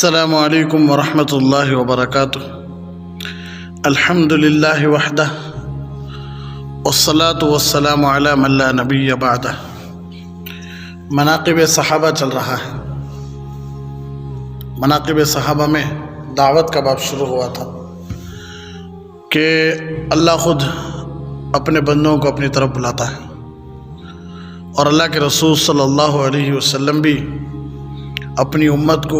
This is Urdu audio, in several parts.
السلام علیکم ورحمۃ اللہ وبرکاتہ۔ الحمد للہ وحدہ والصلاة والسلام علی من لا نبی بعدہ۔ مناقب صحابہ چل رہا ہے۔ مناقب صحابہ میں دعوت کا باب شروع ہوا تھا کہ اللہ خود اپنے بندوں کو اپنی طرف بلاتا ہے اور اللہ کے رسول صلی اللہ علیہ وسلم بھی اپنی امت کو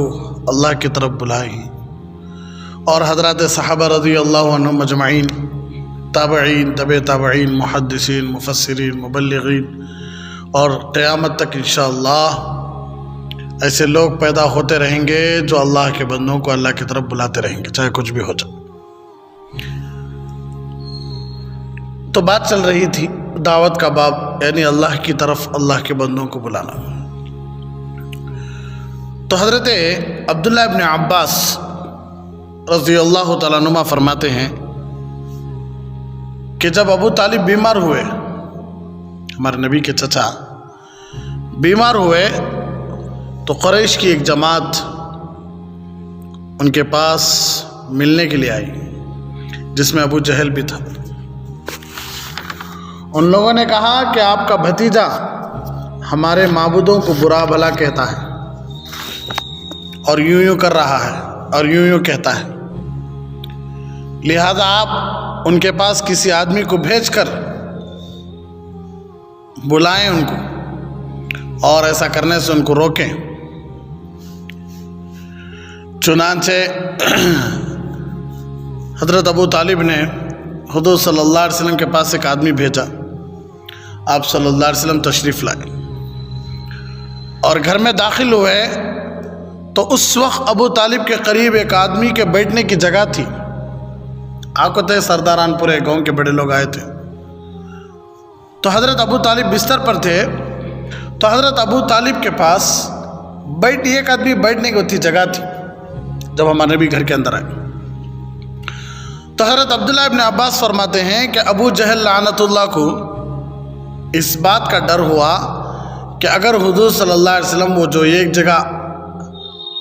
اللہ کی طرف بلائیں، اور حضرات صحابہ رضی اللہ عنہم اجمعین، تابعین، تبع تابعین، محدثین، مفسرین، مبلغین، اور قیامت تک انشاءاللہ ایسے لوگ پیدا ہوتے رہیں گے جو اللہ کے بندوں کو اللہ کی طرف بلاتے رہیں گے، چاہے کچھ بھی ہو جائے۔ تو بات چل رہی تھی دعوت کا باب، یعنی اللہ کی طرف اللہ کے بندوں کو بلانا۔ تو حضرت عبداللہ ابن عباس رضی اللہ تعالیٰ عنہما فرماتے ہیں کہ جب ابو طالب بیمار ہوئے، ہمارے نبی کے چچا بیمار ہوئے، تو قریش کی ایک جماعت ان کے پاس ملنے کے لیے آئی، جس میں ابو جہل بھی تھا۔ ان لوگوں نے کہا کہ آپ کا بھتیجا ہمارے معبودوں کو برا بھلا کہتا ہے اور یوں یوں کر رہا ہے اور یوں یوں کہتا ہے، لہذا آپ ان کے پاس کسی آدمی کو بھیج کر بلائیں ان کو، اور ایسا کرنے سے ان کو روکیں۔ چنانچہ حضرت ابو طالب نے حضور صلی اللہ علیہ وسلم کے پاس ایک آدمی بھیجا۔ آپ صلی اللہ علیہ وسلم تشریف لائے اور گھر میں داخل ہوئے، تو اس وقت ابو طالب کے قریب ایک آدمی کے بیٹھنے کی جگہ تھی۔ آپ کو تے سرداران پورے گاؤں کے بڑے لوگ آئے تھے، تو حضرت ابو طالب بستر پر تھے، تو حضرت ابو طالب کے پاس ایک آدمی بیٹھنے کی تھی جگہ تھی جب ہمارے نبی گھر کے اندر آئے۔ تو حضرت عبداللہ ابن عباس فرماتے ہیں کہ ابو جہل لعنت اللہ کو اس بات کا ڈر ہوا کہ اگر حضور صلی اللہ علیہ وسلم وہ جو ایک جگہ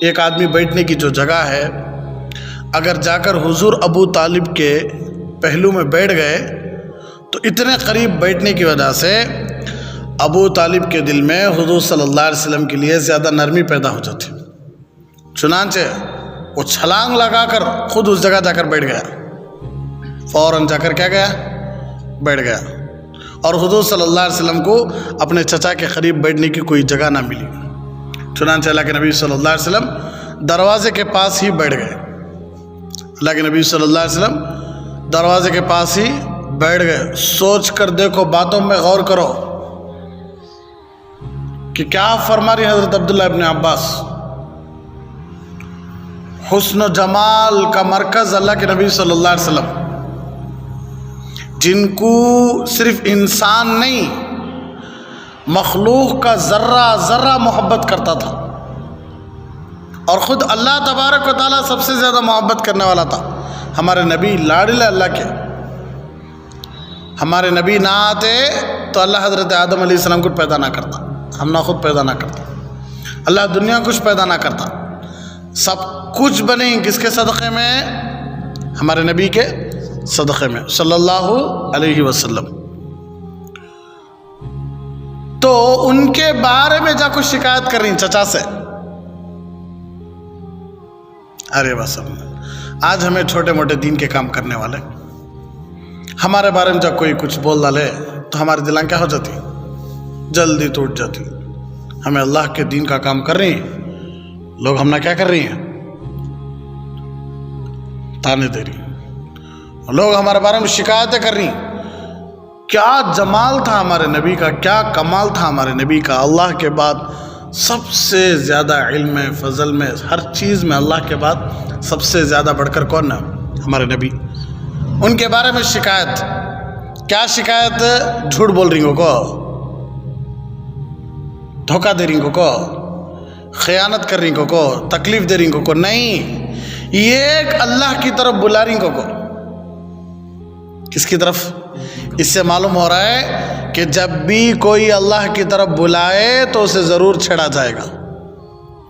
ایک آدمی بیٹھنے کی جو جگہ ہے، اگر جا کر حضور ابو طالب کے پہلو میں بیٹھ گئے تو اتنے قریب بیٹھنے کی وجہ سے ابو طالب کے دل میں حضور صلی اللہ علیہ وسلم کے لیے زیادہ نرمی پیدا ہو جاتی۔ چنانچہ وہ چھلانگ لگا کر خود اس جگہ جا کر بیٹھ گیا، فوراً جا کر کیا گیا؟ بیٹھ گیا، اور حضور صلی اللہ علیہ وسلم کو اپنے چچا کے قریب بیٹھنے کی کوئی جگہ نہ ملی۔ چنانچہ اللہ کے نبی صلی اللہ علیہ وسلم دروازے کے پاس ہی بیٹھ گئے۔ اللہ کے نبی صلی اللہ علیہ وسلم دروازے کے پاس ہی بیٹھ گئے۔ سوچ کر دیکھو، باتوں میں غور کرو کہ کیا فرما رہی حضرت عبداللہ ابن عباس۔ حسن و جمال کا مرکز اللہ کے نبی صلی اللہ علیہ وسلم، جن کو صرف انسان نہیں مخلوق کا ذرہ ذرہ محبت کرتا تھا، اور خود اللہ تبارک و تعالیٰ سب سے زیادہ محبت کرنے والا تھا۔ ہمارے نبی لاڈلے اللہ کے، ہمارے نبی نہ آتے تو اللہ حضرت آدم علیہ السلام کو پیدا نہ کرتا، ہم نہ خود پیدا نہ کرتا، اللہ دنیا کچھ پیدا نہ کرتا۔ سب کچھ بنے کس کے صدقے میں؟ ہمارے نبی کے صدقے میں صلی اللہ علیہ وسلم۔ تو ان کے بارے میں جا کچھ شکایت کر رہی چچا سے۔ ارے بس آج ہمیں چھوٹے موٹے دین کے کام کرنے والے ہمارے بارے میں جب کوئی کچھ بول ڈالے تو ہماری دلان کیا ہو جاتی؟ جلدی ٹوٹ جاتی۔ ہمیں اللہ کے دین کا کام کر رہی ہیں، لوگ ہم نہ کیا کر رہی ہیں؟ تانے دے رہی، لوگ ہمارے بارے میں شکایتیں کر رہی ہیں۔ کیا جمال تھا ہمارے نبی کا، کیا کمال تھا ہمارے نبی کا۔ اللہ کے بعد سب سے زیادہ علم میں، فضل میں، ہر چیز میں اللہ کے بعد سب سے زیادہ بڑھ کر کون ہے؟ ہمارے نبی۔ ان کے بارے میں شکایت، کیا شکایت؟ جھوٹ بول رہی کو، دھوکہ دے رہی کو، خیانت کر رہی کو، تکلیف دے رہی کو نہیں، یہ ایک اللہ کی طرف بلا رہی کو۔ کس کی طرف؟ اس سے معلوم ہو رہا ہے کہ جب بھی کوئی اللہ کی طرف بلائے تو اسے ضرور چھڑا جائے گا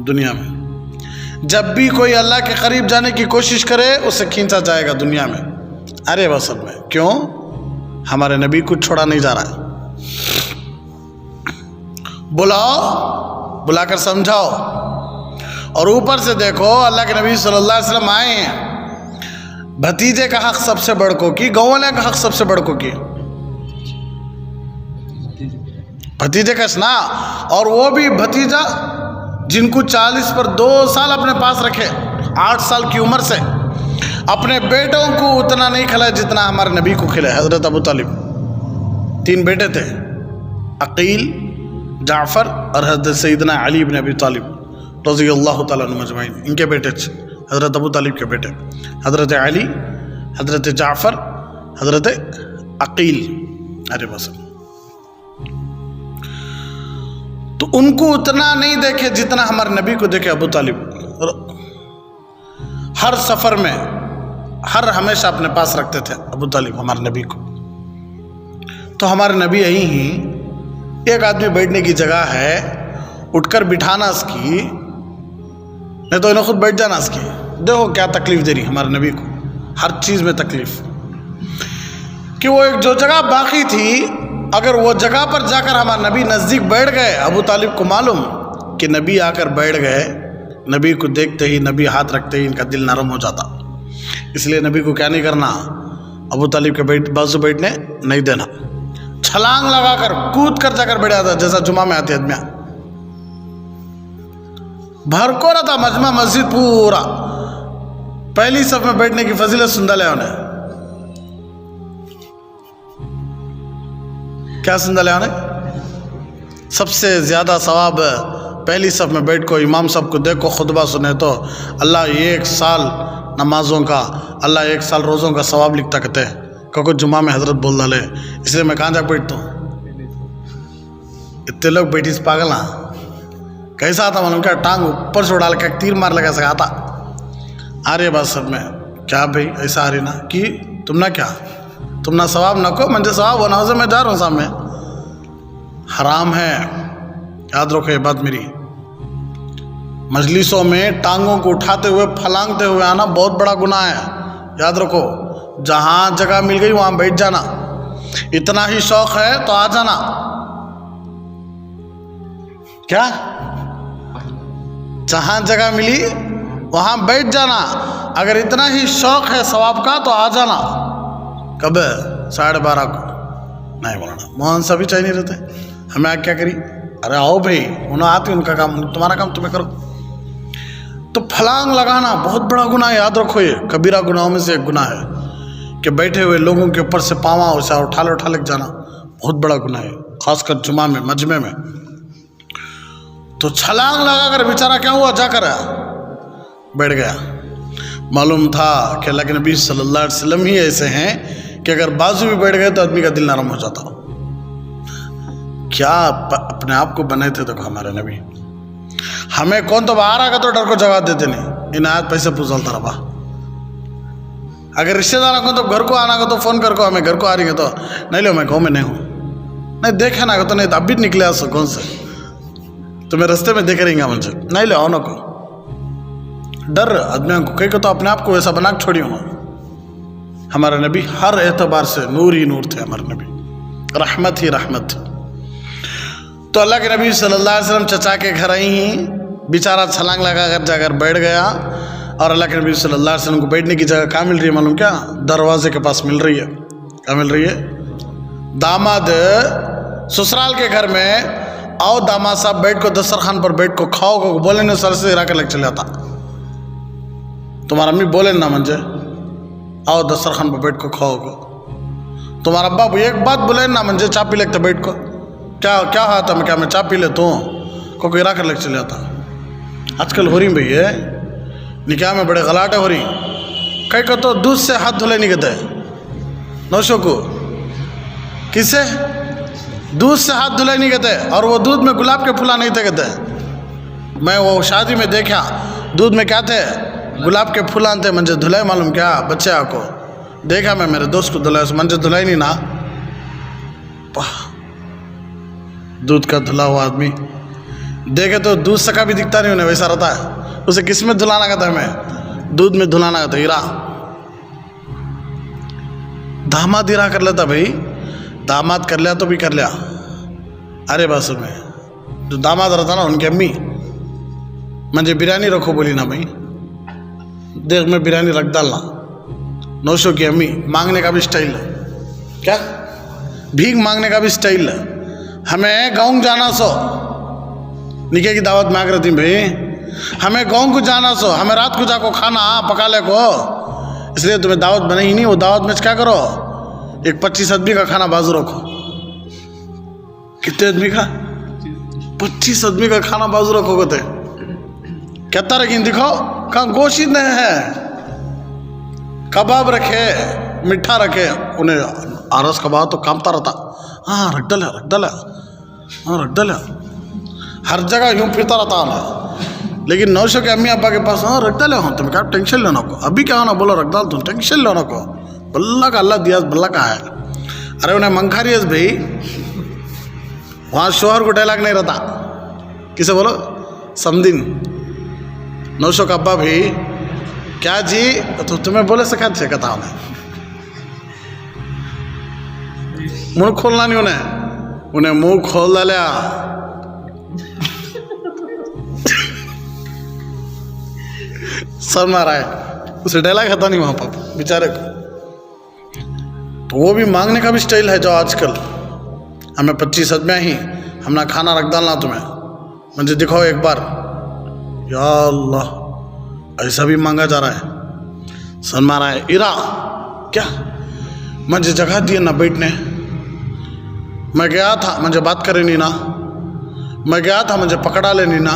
دنیا میں۔ جب بھی کوئی اللہ کے قریب جانے کی کوشش کرے اسے کھینچا جائے گا دنیا میں، ارے وصل میں. کیوں؟ ہمارے نبی کو چھوڑا نہیں جا رہا ہے. بلاؤ، بلا کر سمجھاؤ. اور اوپر سے دیکھو اللہ کے نبی صلی اللہ علیہ وسلم آئے ہیں، بھتیجے کا حق سب سے بڑھ کو کی، گاؤں والے کا حق سب سے بڑھ کو کی، بھتیجے کا سنا. اور وہ بھی بھتیجا جن کو 40 پر 2 سال اپنے پاس رکھے، 8 سال کی عمر سے اپنے بیٹوں کو اتنا نہیں کھلائے جتنا ہمارے نبی کو کھلائے. حضرت ابو طالب 3 بیٹے تھے، عقیل، جعفر اور حضرت سیدنا علی بن ابی طالب رضی اللہ تعالیٰ عنہ اجمعین. ان کے بیٹے تھے، حضرت ابو طالب کے بیٹے حضرت علی، حضرت جعفر، حضرت عقیل. ارے بس تو ان کو اتنا نہیں دیکھے جتنا ہمارے نبی کو دیکھے ابو طالب. ہر سفر میں ہمیشہ اپنے پاس رکھتے تھے ابو طالب ہمارے نبی کو. تو ہمارے نبی یہی ہی ایک آدمی بیٹھنے کی جگہ ہے، اٹھ کر بٹھانا اس کی، نہیں تو انہیں خود بیٹھ جانا اس کی. دیکھو کیا تکلیف دے رہی ہمارے نبی کو، ہر چیز میں تکلیف. کہ وہ ایک جو جگہ باقی تھی، اگر وہ جگہ پر جا کر ہمارے نبی نزدیک بیٹھ گئے، ابو طالب کو معلوم کہ نبی آ کر بیٹھ گئے، نبی کو دیکھتے ہی، نبی ہاتھ رکھتے ہی ان کا دل نرم ہو جاتا. اس لیے نبی کو کیا نہیں کرنا، ابو طالب کے بازو بیٹھنے نہیں دینا. چھلانگ لگا کر کود کر جا کر بیٹھ جاتا، جیسا جمعہ میں آتے آدمیاں. بھر کو رہا تھا مجمع مسجد پورا، پہلی صف میں بیٹھنے کی فضیلت سندہ لے انہیں. کیا سندہ لے انہیں؟ سب سے زیادہ ثواب پہلی صف میں بیٹھ کو امام صاحب کو دیکھو خطبہ سنے تو اللہ 1 سال نمازوں کا، اللہ 1 سال روزوں کا ثواب لکھتا کہتے ہیں. کیونکہ جمعہ میں حضرت بول ڈالے، اس لیے میں کہاں جا بیٹھتا ہوں. اتنے لوگ بیٹھی سے پاگل ہاں. کیسا آتا معلوم کیا؟ ٹانگ اوپر سے ڈال کے تیر مار لگا سکا آتا. آ رہی بات سب میں کیا بھائی ایسا آ رہی نا کہ تم نہ کیا، تم نہ ثواب نہ کو منجھے ثواب ہونا ہو، میں جا رہا ہوں سامنے. حرام ہے، یاد رکھو یہ بات میری. مجلسوں میں ٹانگوں کو اٹھاتے ہوئے پھلانگتے ہوئے آنا بہت بڑا گناہ ہے. یاد رکھو، جہاں جگہ مل گئی وہاں بیٹھ جانا. اتنا ہی شوق ہے تو آ جانا. کیا؟ جہاں جگہ ملی وہاں بیٹھ جانا. اگر اتنا ہی شوق ہے ثواب کا تو آ جانا. کب؟ 12:30 کو. نہیں بولانا موہن سبھی چاہیے نہیں رہتے، ہمیں آگ کیا کری؟ ارے آؤ بھائی، انہوں آتے ان کا کام، تمہارا کام تمہیں کرو. تو پھلانگ لگانا بہت بڑا گناہ ہے. یاد رکھو یہ کبیرہ گناہوں میں سے ایک گناہ ہے کہ بیٹھے ہوئے لوگوں کے اوپر سے پاواں اسے اٹھا لے جانا بہت بڑا گناہ ہے، خاص کر جمعہ میں مجمع میں. تو چھلانگ لگا کر بیچارہ کیا ہوا، جا کر بیٹھ گیا. معلوم تھا کہ اللہ کے نبی صلی اللہ علیہ وسلم ہی ایسے ہیں کہ اگر بازو بھی بیٹھ گئے تو آدمی کا دل نرم ہو جاتا. کیا اپنے آپ کو بنے تھے. دیکھو ہمارے نبی، ہمیں کون تو باہر آگا تو ڈر کو جواب دیتے نہیں، ان آیت پیسے پوچھتا رہا. اگر رشتے داروں کو تو گھر کو آنا کو تو فون کر کو، ہمیں گھر کو آ رہی ہے تو نہیں لو میں گاؤں میں نہیں ہوں، نہیں دیکھا نا تو نہیں اب بھی نکلے آسو کون سے تمہیں رستے میں دیکھ رہی گا مجھے، نہیں لو آنا کو ڈر آدمیوں کو کہیں کہ تو اپنے آپ کو ویسا بنا کے چھوڑی ہوں. ہمارا نبی ہر اعتبار سے نور ہی نور تھے، ہمارے نبی رحمت ہی رحمت تھے. تو اللہ کے نبی صلی اللہ علیہ وسلم چچا کے گھر آئی ہی بیچارہ چھلانگ لگا کر جا کر بیٹھ گیا. اور اللہ کے نبی صلی اللہ علیہ وسلم کو بیٹھنے کی جگہ کہاں مل رہی ہے معلوم کیا؟ دروازے کے پاس مل رہی ہے. کیا مل رہی ہے؟ داماد سسرال کے گھر میں آؤ داماد صاحب بیٹھ کو دسترخوان پر بیٹھ کو کھاؤ کو بولے نہیں سر سے ہرا کر لگ چلے آتا. تمہارا امی بولے نا منجھے آؤ دسترخوان پر بیٹھ کو کھاؤ کو، تمہارا ابا ایک بات بولے نا منجھے چا پی لگتا بیٹھ کو، کیا ہوا تھا میں کیا میں چا پی لیتا ہوں کو ہرا کر لگ چلے آتا. آج کل ہو رہی بھئی ہے نکاح میں بڑے غلاٹیں ہو رہی. کہیں کہ تو دودھ سے ہاتھ دھلے نہیں کہتے نوشوں کو، کس سے؟ دودھ سے ہاتھ دھلے نہیں کہتے. اور وہ دودھ میں گلاب کے پھولا نہیں تھے کہتے. میں وہ شادی میں دیکھا دودھ میں کیا تھے؟ گلاب کے پھولان تھے. منجھے دھلائے معلوم کیا بچے آ کو دیکھا میں میرے دوست کو دھلائے، منجھے دھلائی نہیں نا. دودھ کا دھلا ہوا آدمی دیکھے تو دودھ سکا بھی دکھتا نہیں انہیں، ویسا رہتا ہے اسے کس میں دھلانا کا تھا؟ ہمیں دودھ میں دھلانا کا تھا. ہیرا داماد ہیرا کر لیتا بھائی. داماد کر لیا تو بھی کر لیا. ارے بس میں جو داماد رہتا نا ان کی امی مجھے بریانی رکھو بولی نا بھائی. دیکھ میں بریانی رکھ ڈالنا. نوشو کی امی مانگنے کا بھی سٹائل ہے. کیا بھیک مانگنے کا بھی سٹائل ہے. ہمیں گاؤں جانا سو نکاح کی دعوت مانگ رہی تھی بھائی. ہمیں گاؤں کو جانا سو ہمیں رات کو جا کو کھانا پکا لے کو. اس لیے تمہیں دعوت بنے ہی نہیں. وہ دعوت میں کیا کرو ایک 25 آدمی کا کھانا بازو رکھو. کتنے آدمی کا؟ 25 آدمی کا کھانا بازو رکھو گے. کہتا رکھیں دکھاؤ کہاں گوشت نہیں ہے. کباب رکھے میٹھا رکھے. انہیں آرس کباب تو کامتا رہتا. ہاں رکھ ڈالے رکھ ڈالے ہاں رکھ ڈالے. ہر جگہ یوں پھرتا رہتا ہوں. لیکن نوشو کے امی ابا کے پاس ہاں رکھ ڈالے ہوں. تم کیا ٹینشن لینا کو ابھی کیا ہونا بولو رکھ ڈال. تم ٹینشن لینا کو بلّہ کا اللہ دیا بلّہ کا ہے. ارے انہیں منکھاری ہے بھائی. وہاں شوہر کو ڈائلاگ نہیں رہتا. کسے بولو سمدین. نوشو کا ابا بھی کیا جی تو تمہیں بولے سکھا کہتا انہیں منہ کھولنا نہیں. انہیں منہ کھول ڈالیا. سر مارا ہے. اسے ڈائلاگ آتا نہیں وہاں پر بیچارے کو. تو وہ بھی مانگنے کا بھی سٹائل ہے جو آج کل. ہمیں 25 آدمیاں ہی ہم نے کھانا رکھ ڈالنا تمہیں. مجھے دکھاؤ ایک بار. یا اللہ ایسا بھی مانگا جا رہا ہے. سن مارا ہے. ایرا کیا مجھے جگہ دیے نہ بیٹھنے. میں گیا تھا مجھے بات کرے نہیں نا. میں گیا تھا مجھے پکڑا لے نہیں نا.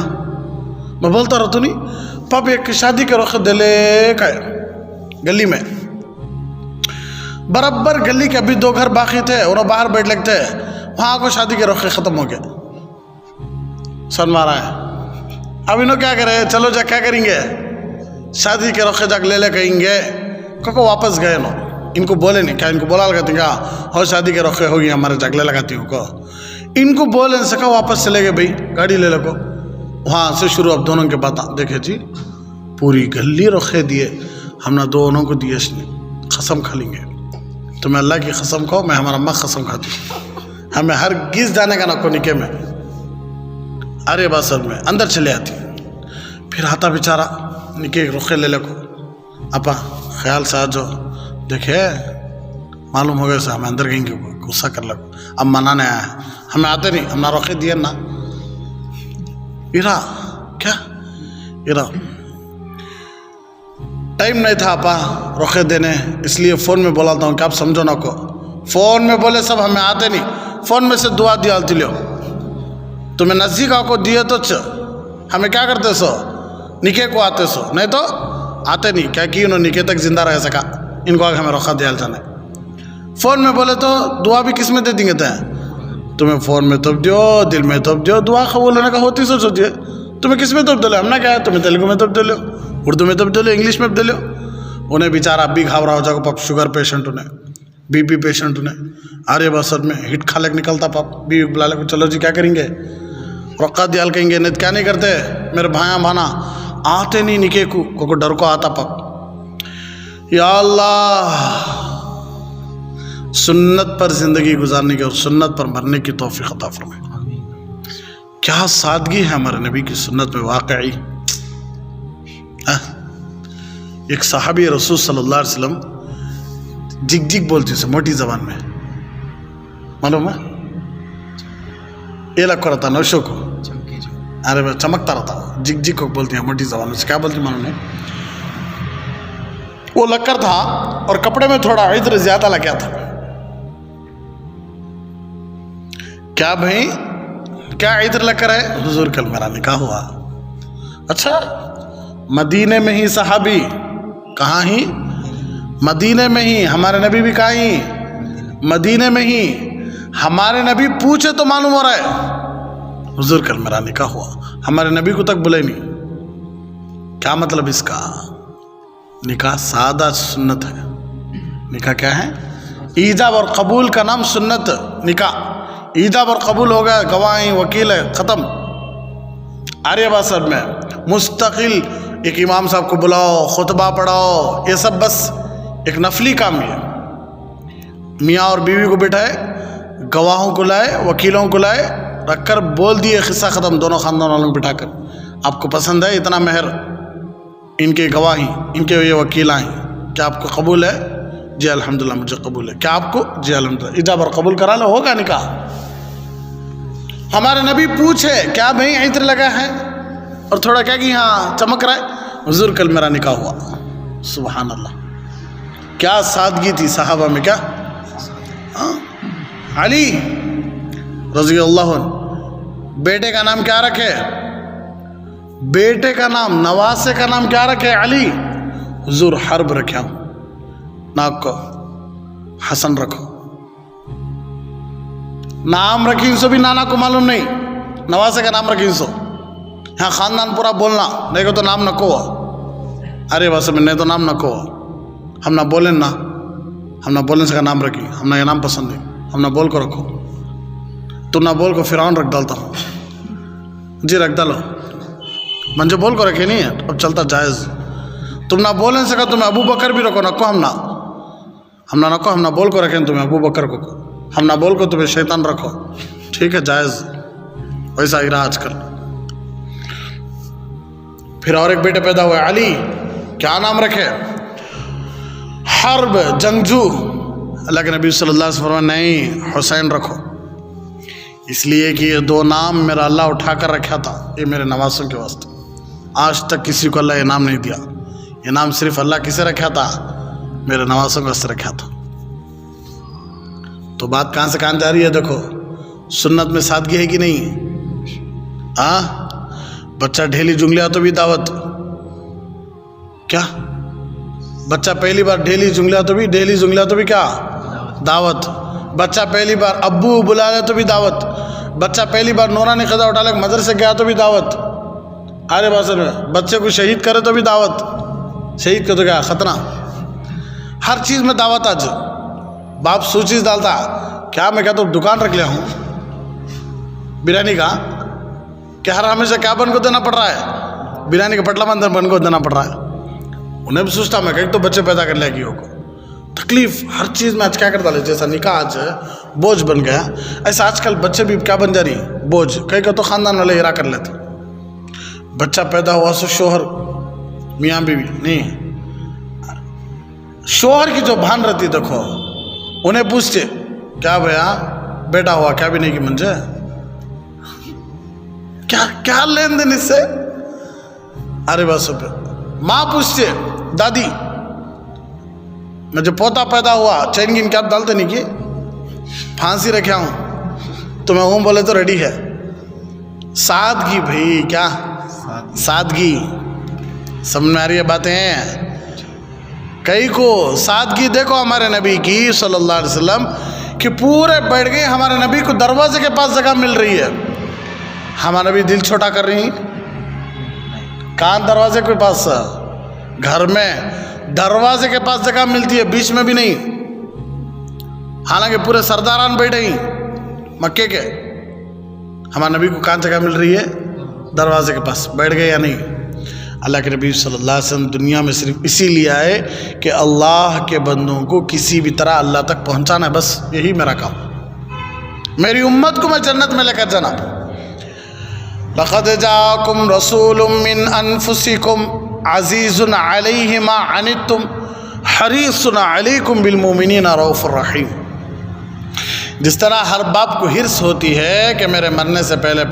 میں بولتا رہتا نہیں پاپ ایک شادی کے رخ دے لے کا گلی میں برابر گلی کے ابھی 2 گھر باقی تھے. انہوں باہر بیٹھ لگتے وہاں کو شادی کے رخ ختم ہو گئے. سن مارا ہے. اب انہوں کیا کرے چلو جا کیا کریں گے شادی کے رخ جا لے لے کہیں گے کو واپس گئے. نو ان کو بولے نہیں کیا ان کو بولا لگاتی کیا ہو شادی کے رخ ہوگی ہمارے جگلے لگاتی ہوں کو. ان کو بول نہیں سکا واپس چلے گئے بھائی گاڑی لے لے کو. وہاں سے شروع اب دونوں کے بات دیکھے جی پوری گلی رخے دیے. ہم نے دونوں کو دیے قسم کھا لیں گے. تمہیں اللہ کی قسم کھو میں ہمارا ماں قسم کھاتی ہمیں ہر گیس جانے کا نہ کو نکے میں. ارے بس میں اندر چلے آتی. پھر آتا بیچارہ نکے رخے لے لے کو. اپا خیال سے آ جاؤ. دیکھے معلوم ہو گیا سا ہمیں اندر گئیں گے غصہ کر لگو. اب منانے آیا ہے ہمیں آتے نہیں ہم نہ رخے دیے نا. ایرا کیا ایرا ٹائم نہیں تھا آپا رخے دینے اس لیے فون میں بولاتا ہوں کہ آپ سمجھو نا کو. فون میں بولے سب ہمیں آتے نہیں. فون میں سے دعا دیا لو. تمہیں نزدیک آ کو دیے تو ہمیں کیا کرتے سو نکے کو آتے سو نہیں تو آتے نہیں. کیا کہ انہوں نکے تک زندہ رہ سکا. ان کو آگے ہمیں رخا دیا جانا. فون میں بولے تو دعا بھی کس میں دے دیں گے تمہیں فون میں توپ دیو دل میں توپ دیو. دعا قبول ہونے کا ہوتی سو سوچیے. تمہیں کس میں توپ دے لو ہم نے کیا ہے. تمہیں تیلگو میں توپ دے لو اردو میں توپ دے لو انگلش میں دے لو. انہیں بیچارہ اب بھی گھبرا ہو جائے پاپ. شوگر پیشنٹ انہیں بی پی پیشنٹ انہیں. ارے بس میں ہٹ کھا لے نکلتا پاپ بی بلا لے. چلو جی کیا کریں گے رقا دیال کہیں گے نہیں کیا نہیں کرتے میرے بھائیاں بھانا آتے نہیں نکے کو ڈر کو آتا پاپ. یا اللہ سنت پر زندگی گزارنے کی اور سنت پر مرنے کی توفیق عطا فرمائے. کیا سادگی ہے ہمارے نبی کی سنت میں واقعی. ایک صحابی رسول صلی اللہ علیہ وسلم جگ جگ بولتی اسے موٹی زبان میں معلوم ہے. یہ لگ رہتا نوشو کو ارے چمکتا رہتا جگ جگ کو بولتی ہیں موٹی زبان میں. کیا بولتی معلوم ہے. وہ لکر تھا اور کپڑے میں تھوڑا عطر زیادہ لگا تھا. کیا بھائی کیا عطر لکر ہے. حضور کل میرا نکاح ہوا. اچھا مدینے میں ہی صحابی کہاں ہی مدینے میں ہی. ہمارے نبی بھی کہاں ہی مدینے میں ہی. ہمارے نبی پوچھے تو معلوم ہو رہا ہے حضور کل میرا نکاح ہوا. ہمارے نبی کو تک بلے نہیں. کیا مطلب اس کا. نکاح سادہ سنت ہے. نکاح کیا ہے ایجاب اور قبول کا نام سنت. نکاح ایجاب اور قبول ہو گیا گواہیں وکیل ہے ختم. آریہ بات سب میں مستقل ایک امام صاحب کو بلاؤ، خطبہ پڑھاؤ، یہ سب بس ایک نفلی کام ہے۔ میاں اور بیوی کو بٹھائے، گواہوں کو لائے، وکیلوں کو لائے، رکھ کر بول دیے قصہ ختم، دونوں خاندان والوں کو بٹھا کر، آپ کو پسند ہے اتنا مہر، ان کے گواہی، ان کے یہ وکیل آئیں، کیا آپ کو قبول ہے؟ جی الحمدللہ مجھے قبول ہے۔ کیا آپ کو؟ جی الحمدللہ۔ ایجاب اور قبول کرا لو، ہوگا نکاح۔ ہمارے نبی پوچھے کیا بھائی عطر لگا ہے، اور تھوڑا کیا کہ ہاں چمک رہا ہے، حضور کل میرا نکاح ہوا۔ سبحان اللہ، کیا سادگی تھی صحابہ میں، کیا علی رضی اللہ عنہ بیٹے کا نام کیا رکھے؟ بیٹے کا نام، نواسے کا نام کیا رکھے؟ علی۔ حضور حرب رکھا ہوں، ناک کو حسن رکھو، نام رکھی سو بھی نانا کو معلوم نہیں، نواسے کا نام رکھی سو، ہاں خاندان پورا بولنا، نہیں تو نام نکو، ارے بس میں نہیں تو نام نکو، ہم نہ بولیں نا، ہم نہ بولنے سے کا نام رکھی، ہم نہ یہ نام پسند نہیں، ہم نہ بول کو رکھو، تو نہ بول کو فرعون رکھ ڈالتا ہوں، جی رکھ ڈالو، منجھے بول کو رکھے نہیں ہے، اب چلتا جائز، تم نہ بولنے سے کہا تمہیں ابو بکر بھی رکھو، نکو ہم نہ نکو، ہم نہ بول کو رکھیں تمہیں ابو بکر کو، ہم نہ بول کو تمہیں شیطان رکھو، ٹھیک ہے جائز، ویسا ہی رہا آج کل۔ پھر اور ایک بیٹے پیدا ہوئے علی، کیا نام رکھے؟ حرب، جنگجو۔ اللہ کے نبی صلی اللہ علیہ وسلم فرمایا نہیں، حسین رکھو، اس لیے کہ یہ دو نام میرا اللہ اٹھا کر رکھا تھا، یہ میرے نواسوں کے واسطے، آج تک کسی کو اللہ یہ نام نہیں دیا، یہ نام صرف اللہ کسے رکھا تھا؟ میرے نواسوں کے واسطے رکھا تھا۔ تو بات کہاں سے کہاں جا رہی ہے؟ دیکھو سنت میں سادگی ہے کہ نہیں؟ ہاں، بچہ ڈھیلی جنگلیا تو بھی دعوت، کیا بچہ پہلی بار ڈھیلی جنگلیا تو بھی کیا دعوت، بچہ پہلی بار ابو بلا لے تو بھی دعوت، بچہ پہلی بار نورانی قضا اٹھا لے مدرسے گیا تو بھی دعوت، آرے باسر میں بچے کو شہید کرے تو بھی دعوت، شہید کر تو کیا خطرہ، ہر چیز میں دعوت۔ آج باپ سوچیز ڈالتا، کیا میں کہتا ہوں دکان رکھ لیا ہوں بریانی کا، کہ ہر ہمیشہ کیا بن کو دینا پڑ رہا ہے؟ بریانی کا پٹلا بن کو دینا پڑ رہا ہے۔ انہیں بھی سوچتا میں کہ تو بچے پیدا کر لیا کیوں کو، تکلیف ہر چیز میں آج کیا کرتا لے، جیسا نکاح آج بوجھ بن گیا، ایسا آج کل بچے بھی کیا بن جا رہی ہیں؟ بوجھ۔ کہیں کہ تو خاندان والے ہیرا کر لیتے، بچہ پیدا ہوا سو شوہر میاں بیوی نہیں، شوہر کی جو بھان رہتی دیکھو، انہیں پوچھتے کیا بھیا بیٹا ہوا کیا بھی نہیں کی منجھے، کیا لین دین اس سے، ارے بس پہ ماں پوچھتے دادی مجھے پوتا پیدا ہوا چین گن کیا ڈالتے نہیں کی، پھانسی رکھا ہوں، تمہیں ہوں بولے تو ریڈی ہے۔ سادگی بھائی، کیا سادگی، سمجھ میں آ رہی ہے باتیں؟ کئی کو سادگی دیکھو ہمارے نبی کی صلی اللہ علیہ وسلم کہ پورے بیٹھ گئے، ہمارے نبی کو دروازے کے پاس جگہ مل رہی ہے، ہمارا نبی دل چھوٹا کر رہی ہیں، کان دروازے کے پاس، گھر میں دروازے کے پاس جگہ ملتی ہے، بیچ میں بھی نہیں، حالانکہ پورے سرداران بیٹھے ہی مکے کے، ہمارے نبی کو کہاں جگہ مل رہی ہے؟ دروازے کے پاس، بیٹھ گئے یا نہیں؟ اللہ کے نبی صلی اللہ علیہ وسلم دنیا میں صرف اسی لیے آئے کہ اللہ کے بندوں کو کسی بھی طرح اللہ تک پہنچانا ہے، بس یہی میرا کام، میری امت کو میں جنت میں لے کر جانا۔ لَقَدْ جَاءَكُمْ رَسُولٌ مِّنْ أَنفُسِكُمْ عَزِيزٌ عَلَيْهِ مَا عَنِتُّمْ حَرِيصٌ عَلَيْكُمْ بِالْمُؤْمِنِينَ رَءُوفٌ رَحِيمٌ۔ جس طرح ہر باپ کو حرص ہوتی ہے کہ میرے مرنے سے پہلے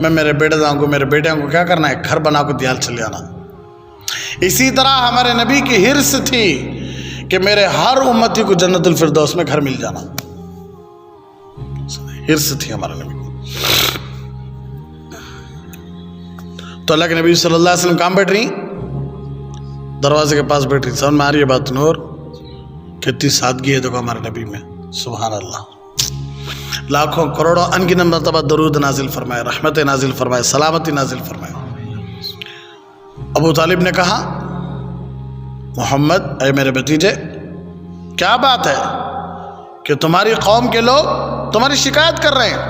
میں میرے بیٹیاں کو کیا کرنا ہے؟ گھر بنا کو دیال چلے آنا، اسی طرح ہمارے نبی کی حرص تھی کہ میرے ہر امتی کو جنت الفردوس میں گھر مل جانا، حرص تھی ہمارے نبی کو۔ تو اللہ کے نبی صلی اللہ علیہ وسلم کہاں بیٹھ رہی؟ دروازے کے پاس بیٹھ رہی۔ سمجھ میں آ رہی ہے بات نور؟ کتنی سادگی ہے دیکھو ہمارے نبی میں، سبحان اللہ، لاکھوں کروڑوں انگنت مرتبہ درود نازل فرمائے، رحمت نازل فرمائے، سلامتی نازل فرمائے۔ ابو طالب نے کہا محمد اے میرے بھتیجے، کیا بات ہے کہ تمہاری قوم کے لوگ تمہاری شکایت کر رہے ہیں،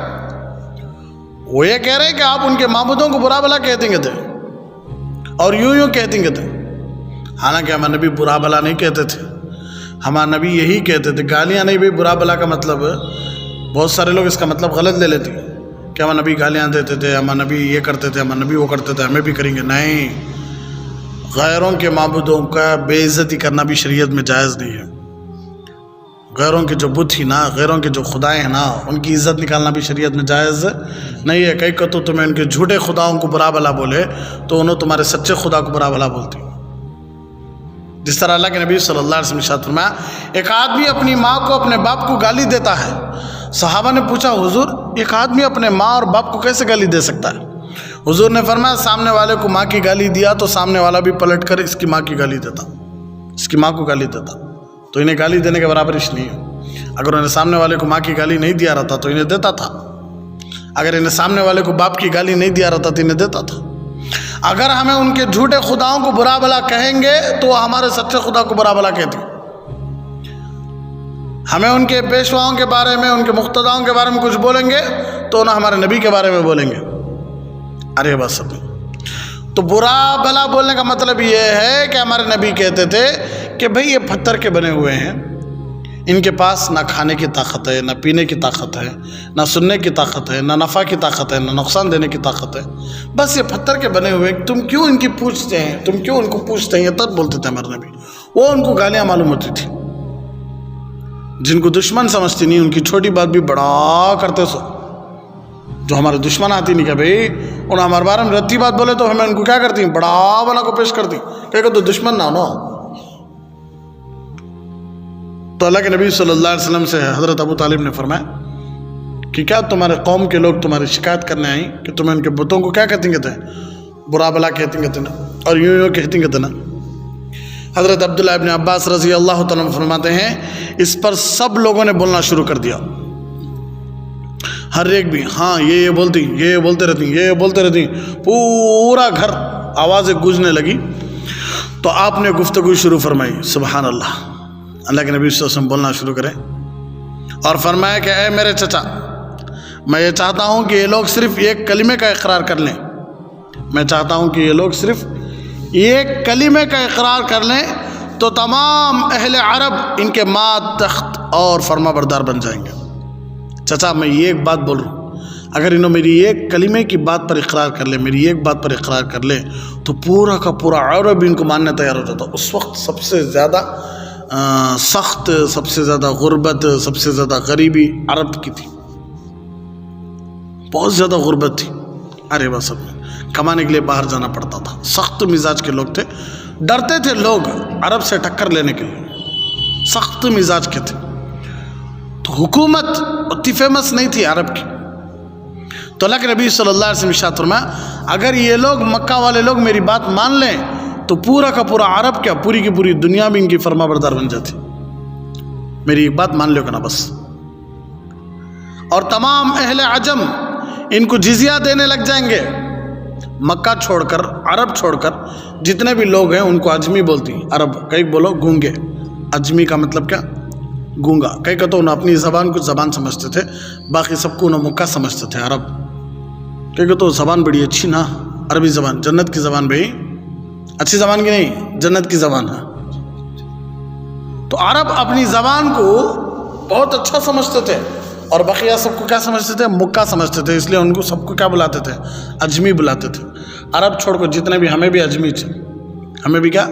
وہ یہ کہہ رہے ہیں کہ آپ ان کے معبودوں کو برا بھلا کہہ دیں گے تھے، اور یوں کہتے تھے. حالانکہ ہمارے نبی برا بھلا نہیں کہتے تھے. ہمارے نبی یہی کہتے تھے, گالیاں نہیں. بھی برا بھلا کا مطلب بہت سارے لوگ اس کا مطلب غلط لے لیتے ہیں کہ ہمارے نبی گالیاں دیتے تھے, ہمارے نبی یہ کرتے تھے, ہمارے نبی وہ کرتے تھے, ہمیں بھی کریں گے. نہیں, غیروں کے معبودوں کا بے عزتی کرنا بھی شریعت میں جائز نہیں ہے. غیروں کے جو بت ہی نا, غیروں کے جو خدائیں ہیں نا, ان کی عزت نکالنا بھی شریعت میں جائز نہیں ہے. کئی تو تمہیں ان کے جھوٹے خداؤں کو برا بھلا بولے تو انہوں تمہارے سچے خدا کو برا بھلا بولتی. جس طرح اللہ کے نبی صلی اللہ علیہ وسلم ارشاد فرمایا, ایک آدمی اپنی ماں کو اپنے باپ کو گالی دیتا ہے. صحابہ نے پوچھا, حضور ایک آدمی اپنے ماں اور باپ کو کیسے گالی دے سکتا ہے؟ حضور نے فرمایا, سامنے والے کو ماں کی گالی دیا تو سامنے والا بھی پلٹ کر اس کی ماں کی گالی دیتا, اس کی ماں کو گالی دیتا, تو انہیں گالی دینے کے برابر اس نہیں ہے. اگر انہیں سامنے والے کو ماں کی گالی نہیں دیا رہتا تو انہیں دیتا تھا. اگر انہیں سامنے والے کو باپ کی گالی نہیں دیا رہتا تو انہیں دیتا تھا. اگر ہمیں ان کے جھوٹے خداؤں کو برا بھلا کہیں گے تو ہمارے سچے خدا کو برا بھلا کہتے ہیں. ہمیں ان کے پیشواؤں کے بارے میں, ان کے مقتداؤں کے بارے میں کچھ بولیں گے تو نہ ہمارے نبی کے بارے میں بولیں گے. ارے بس سب. تو برا بھلا بولنے کا مطلب یہ ہے کہ ہمارے نبی کہتے تھے کہ بھئی یہ پتھر کے بنے ہوئے ہیں, ان کے پاس نہ کھانے کی طاقت ہے, نہ پینے کی طاقت ہے, نہ سننے کی طاقت ہے, نہ نفع کی طاقت ہے, نہ نقصان دینے کی طاقت ہے. بس یہ پتھر کے بنے ہوئے, تم کیوں ان کی پوچھتے ہیں, تم کیوں ان کو پوچھتے ہیں, یہ تب بولتے تھے ہمارے نبی. وہ ان کو گالیاں معلوم ہوتی تھی. جن کو دشمن سمجھتی نہیں, ان کی چھوٹی بات بھی بڑا کرتے سو. جو ہمارے دشمن آتی نہیں کہ بھئی انہوں ہمارے بارے میں رتی بات بولے تو ہمیں ان کو کیا کرتی ہیں, بڑا بنا کو پیش کرتی کہ تو دشمن نہ ہو. تو اللہ کے نبی صلی اللہ علیہ وسلم سے حضرت ابو طالب نے فرمایا کہ کیا تمہارے قوم کے لوگ تمہاری شکایت کرنے آئیں کہ تمہیں ان کے بتوں کو کیا کہتے ہیں, برا بلا کہتے ہیں اور یوں کہتے ہیں نا. حضرت عبداللہ ابن عباس رضی اللہ تعالیٰ عنہ فرماتے ہیں, اس پر سب لوگوں نے بولنا شروع کر دیا. ہر ایک بھی ہاں یہ بولتی, یہ بولتے رہتی, یہ بولتے رہتی. پورا گھر آوازیں گونجنے لگی. تو آپ نے گفتگو شروع فرمائی. سبحان اللہ. اللہ کے نبی صلی اللہ علیہ وسلم بولنا شروع کرے اور فرمایا کہ اے میرے چچا, میں یہ چاہتا ہوں کہ یہ لوگ صرف ایک کلمے کا اقرار کر لیں. میں چاہتا ہوں کہ یہ لوگ صرف ایک کلمے کا اقرار کر لیں تو تمام اہل عرب ان کے مات تخت اور فرما بردار بن جائیں گے. چچا میں یہ ایک بات بول رہا ہوں, اگر انہوں میری ایک کلمے کی بات پر اقرار کر لے, میری ایک بات پر اقرار کر لے تو پورا کا پورا عرب ان کو ماننے تیار ہو جاتا. اس وقت سب سے زیادہ سخت, سب سے زیادہ غربت, سب سے زیادہ غریبی عرب کی تھی. بہت زیادہ غربت تھی. ارے بس سب میں کمانے کے لیے باہر جانا پڑتا تھا. سخت مزاج کے لوگ تھے, ڈرتے تھے لوگ عرب سے ٹکر لینے کے لیے, سخت مزاج کے تھے. تو حکومت اتنی فیمس نہیں تھی عرب کی. تو اللہ کے نبی صلی اللہ علیہ وسلم ارشاد فرمایا, اگر یہ لوگ مکہ والے لوگ میری بات مان لیں تو پورا کا پورا عرب کیا پوری کی پوری دنیا بھی ان کی فرما بردار بن جاتی. میری ایک بات مان لو کہ نا بس. اور تمام اہل عجم ان کو جزیہ دینے لگ جائیں گے. مکہ چھوڑ کر, عرب چھوڑ کر جتنے بھی لوگ ہیں ان کو اجمی بولتی عرب. کئی بولو گونگے. اجمی کا مطلب کیا, گونگا. کئی کہ تو انہوں اپنی زبان کو زبان سمجھتے تھے, باقی سب کو انہوں مکہ سمجھتے تھے عرب. کئی کہ تو زبان بڑی اچھی نا, عربی زبان جنت کی زبان بھائی, اچھی زبان کی نہیں, جنت کی زبان ہے. تو عرب اپنی زبان کو بہت اچھا سمجھتے تھے اور بقیہ سب کو کیا سمجھتے تھے, مکہ سمجھتے تھے. اس لیے ان کو سب کو کیا بلاتے تھے, اجمی بلاتے تھے. عرب چھوڑ کر جتنے بھی, ہمیں بھی اجمیچ, ہمیں بھی کیا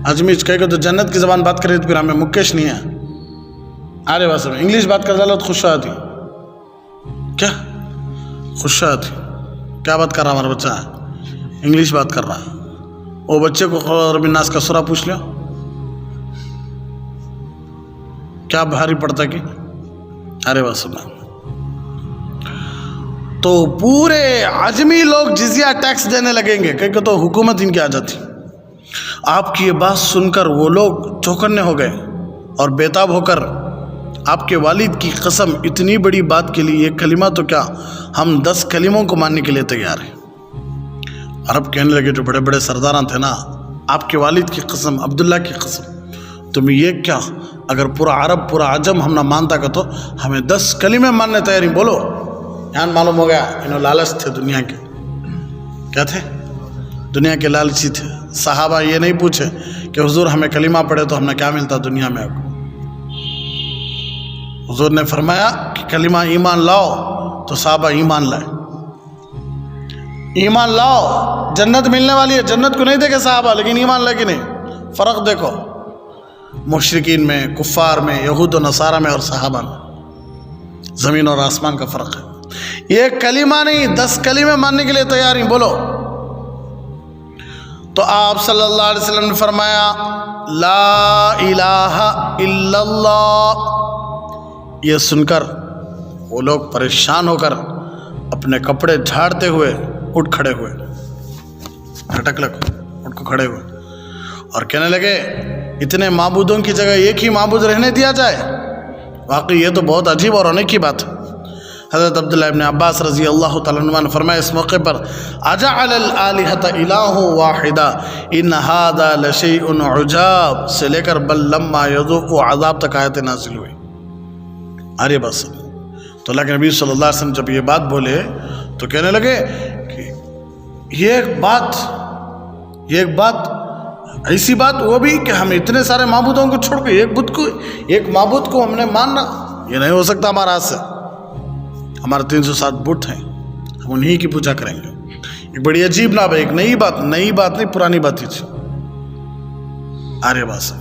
اجمیچ. کہے کہ تو جنت کی زبان بات کرے تو پھر ہمیں مکیش نہیں ہے. ارے بس انگلش بات کر ڈالو تو خوش آتی. کیا خوش آتی, کیا بات کر رہا ہمارا بچہ, انگلش بات کر رہا. وہ بچے کو رب الناس کا سورہ پوچھ لو, کیا بھاری پڑتا کہ. ارے بس سنا. تو پورے عجمی لوگ جزیہ ٹیکس دینے لگیں گے, کہ تو حکومت ان کی آ جاتی. آپ کی یہ بات سن کر وہ لوگ چوکنے ہو گئے اور بیتاب ہو کر آپ کے والد کی قسم, اتنی بڑی بات کے لیے ایک کلمہ تو کیا, ہم 10 کلموں کو ماننے کے لیے تیار ہیں. عرب کہنے لگے, جو بڑے بڑے سرداران تھے نا, آپ کے والد کی قسم, عبداللہ کی قسم, تمہیں یہ کیا, اگر پورا عرب پورا عجم ہم نہ مانتا کہ تو ہمیں 10 کلمے ماننے تیار ہیں. بولو. یہاں معلوم ہو گیا انہوں لالچ تھے دنیا کے. کیا تھے, دنیا کے لالچی تھے. صحابہ یہ نہیں پوچھے کہ حضور ہمیں کلمہ پڑھے تو ہمیں کیا ملتا دنیا میں. حضور نے فرمایا کہ کلمہ ایمان لاؤ تو صحابہ ایمان لائے. ایمان لاؤ جنت ملنے والی ہے. جنت کو نہیں دیکھے صحابہ لیکن ایمان لائے کہ نہیں. فرق دیکھو مشرکین میں, کفار میں, یہود و نصارہ میں اور صحابہ میں. زمین اور آسمان کا فرق ہے. یہ کلمہ نہیں 10 کلمے ماننے کے لیے تیار ہیں. بولو. تو آپ صلی اللہ علیہ وسلم نے فرمایا لا الہ الا اللہ. یہ سن کر وہ لوگ پریشان ہو کر اپنے کپڑے جھاڑتے ہوئے اٹھ کھڑے ہوئے. کھٹک لگ اٹھ کو کھڑے ہوئے اور کہنے لگے اتنے معبودوں کی جگہ ایک ہی معبود رہنے دیا جائے. واقعی یہ تو بہت عجیب اور انوکھی بات ہے. حضرت عبداللہ ابن عباس رضی اللہ تعالیٰ عنہ نے فرمایا اس موقع پر اجعل الآلہۃ الہ واحدہ ان ھذا لشیء عجاب سے لے کر بل لما یذوقوا عذاب تک آیتیں نازل ہوئی. ارے بس تو اللہ کے نبی صلی اللہ علیہ وسلم جب یہ بات بولے تو کہنے لگے کہ یہ ایک بات ایسی بات وہ بھی کہ ہم اتنے سارے معبودوں کو چھوڑ کے ایک معبود کو ہم نے ماننا یہ نہیں ہو سکتا ہمارا ہاتھ سے. ہمارے 307 بت ہیں ہم انہی کی پوجا کریں گے. ایک بڑی عجیب نہ ایک نئی بات نہیں پرانی بات ہی تھی. ارے بس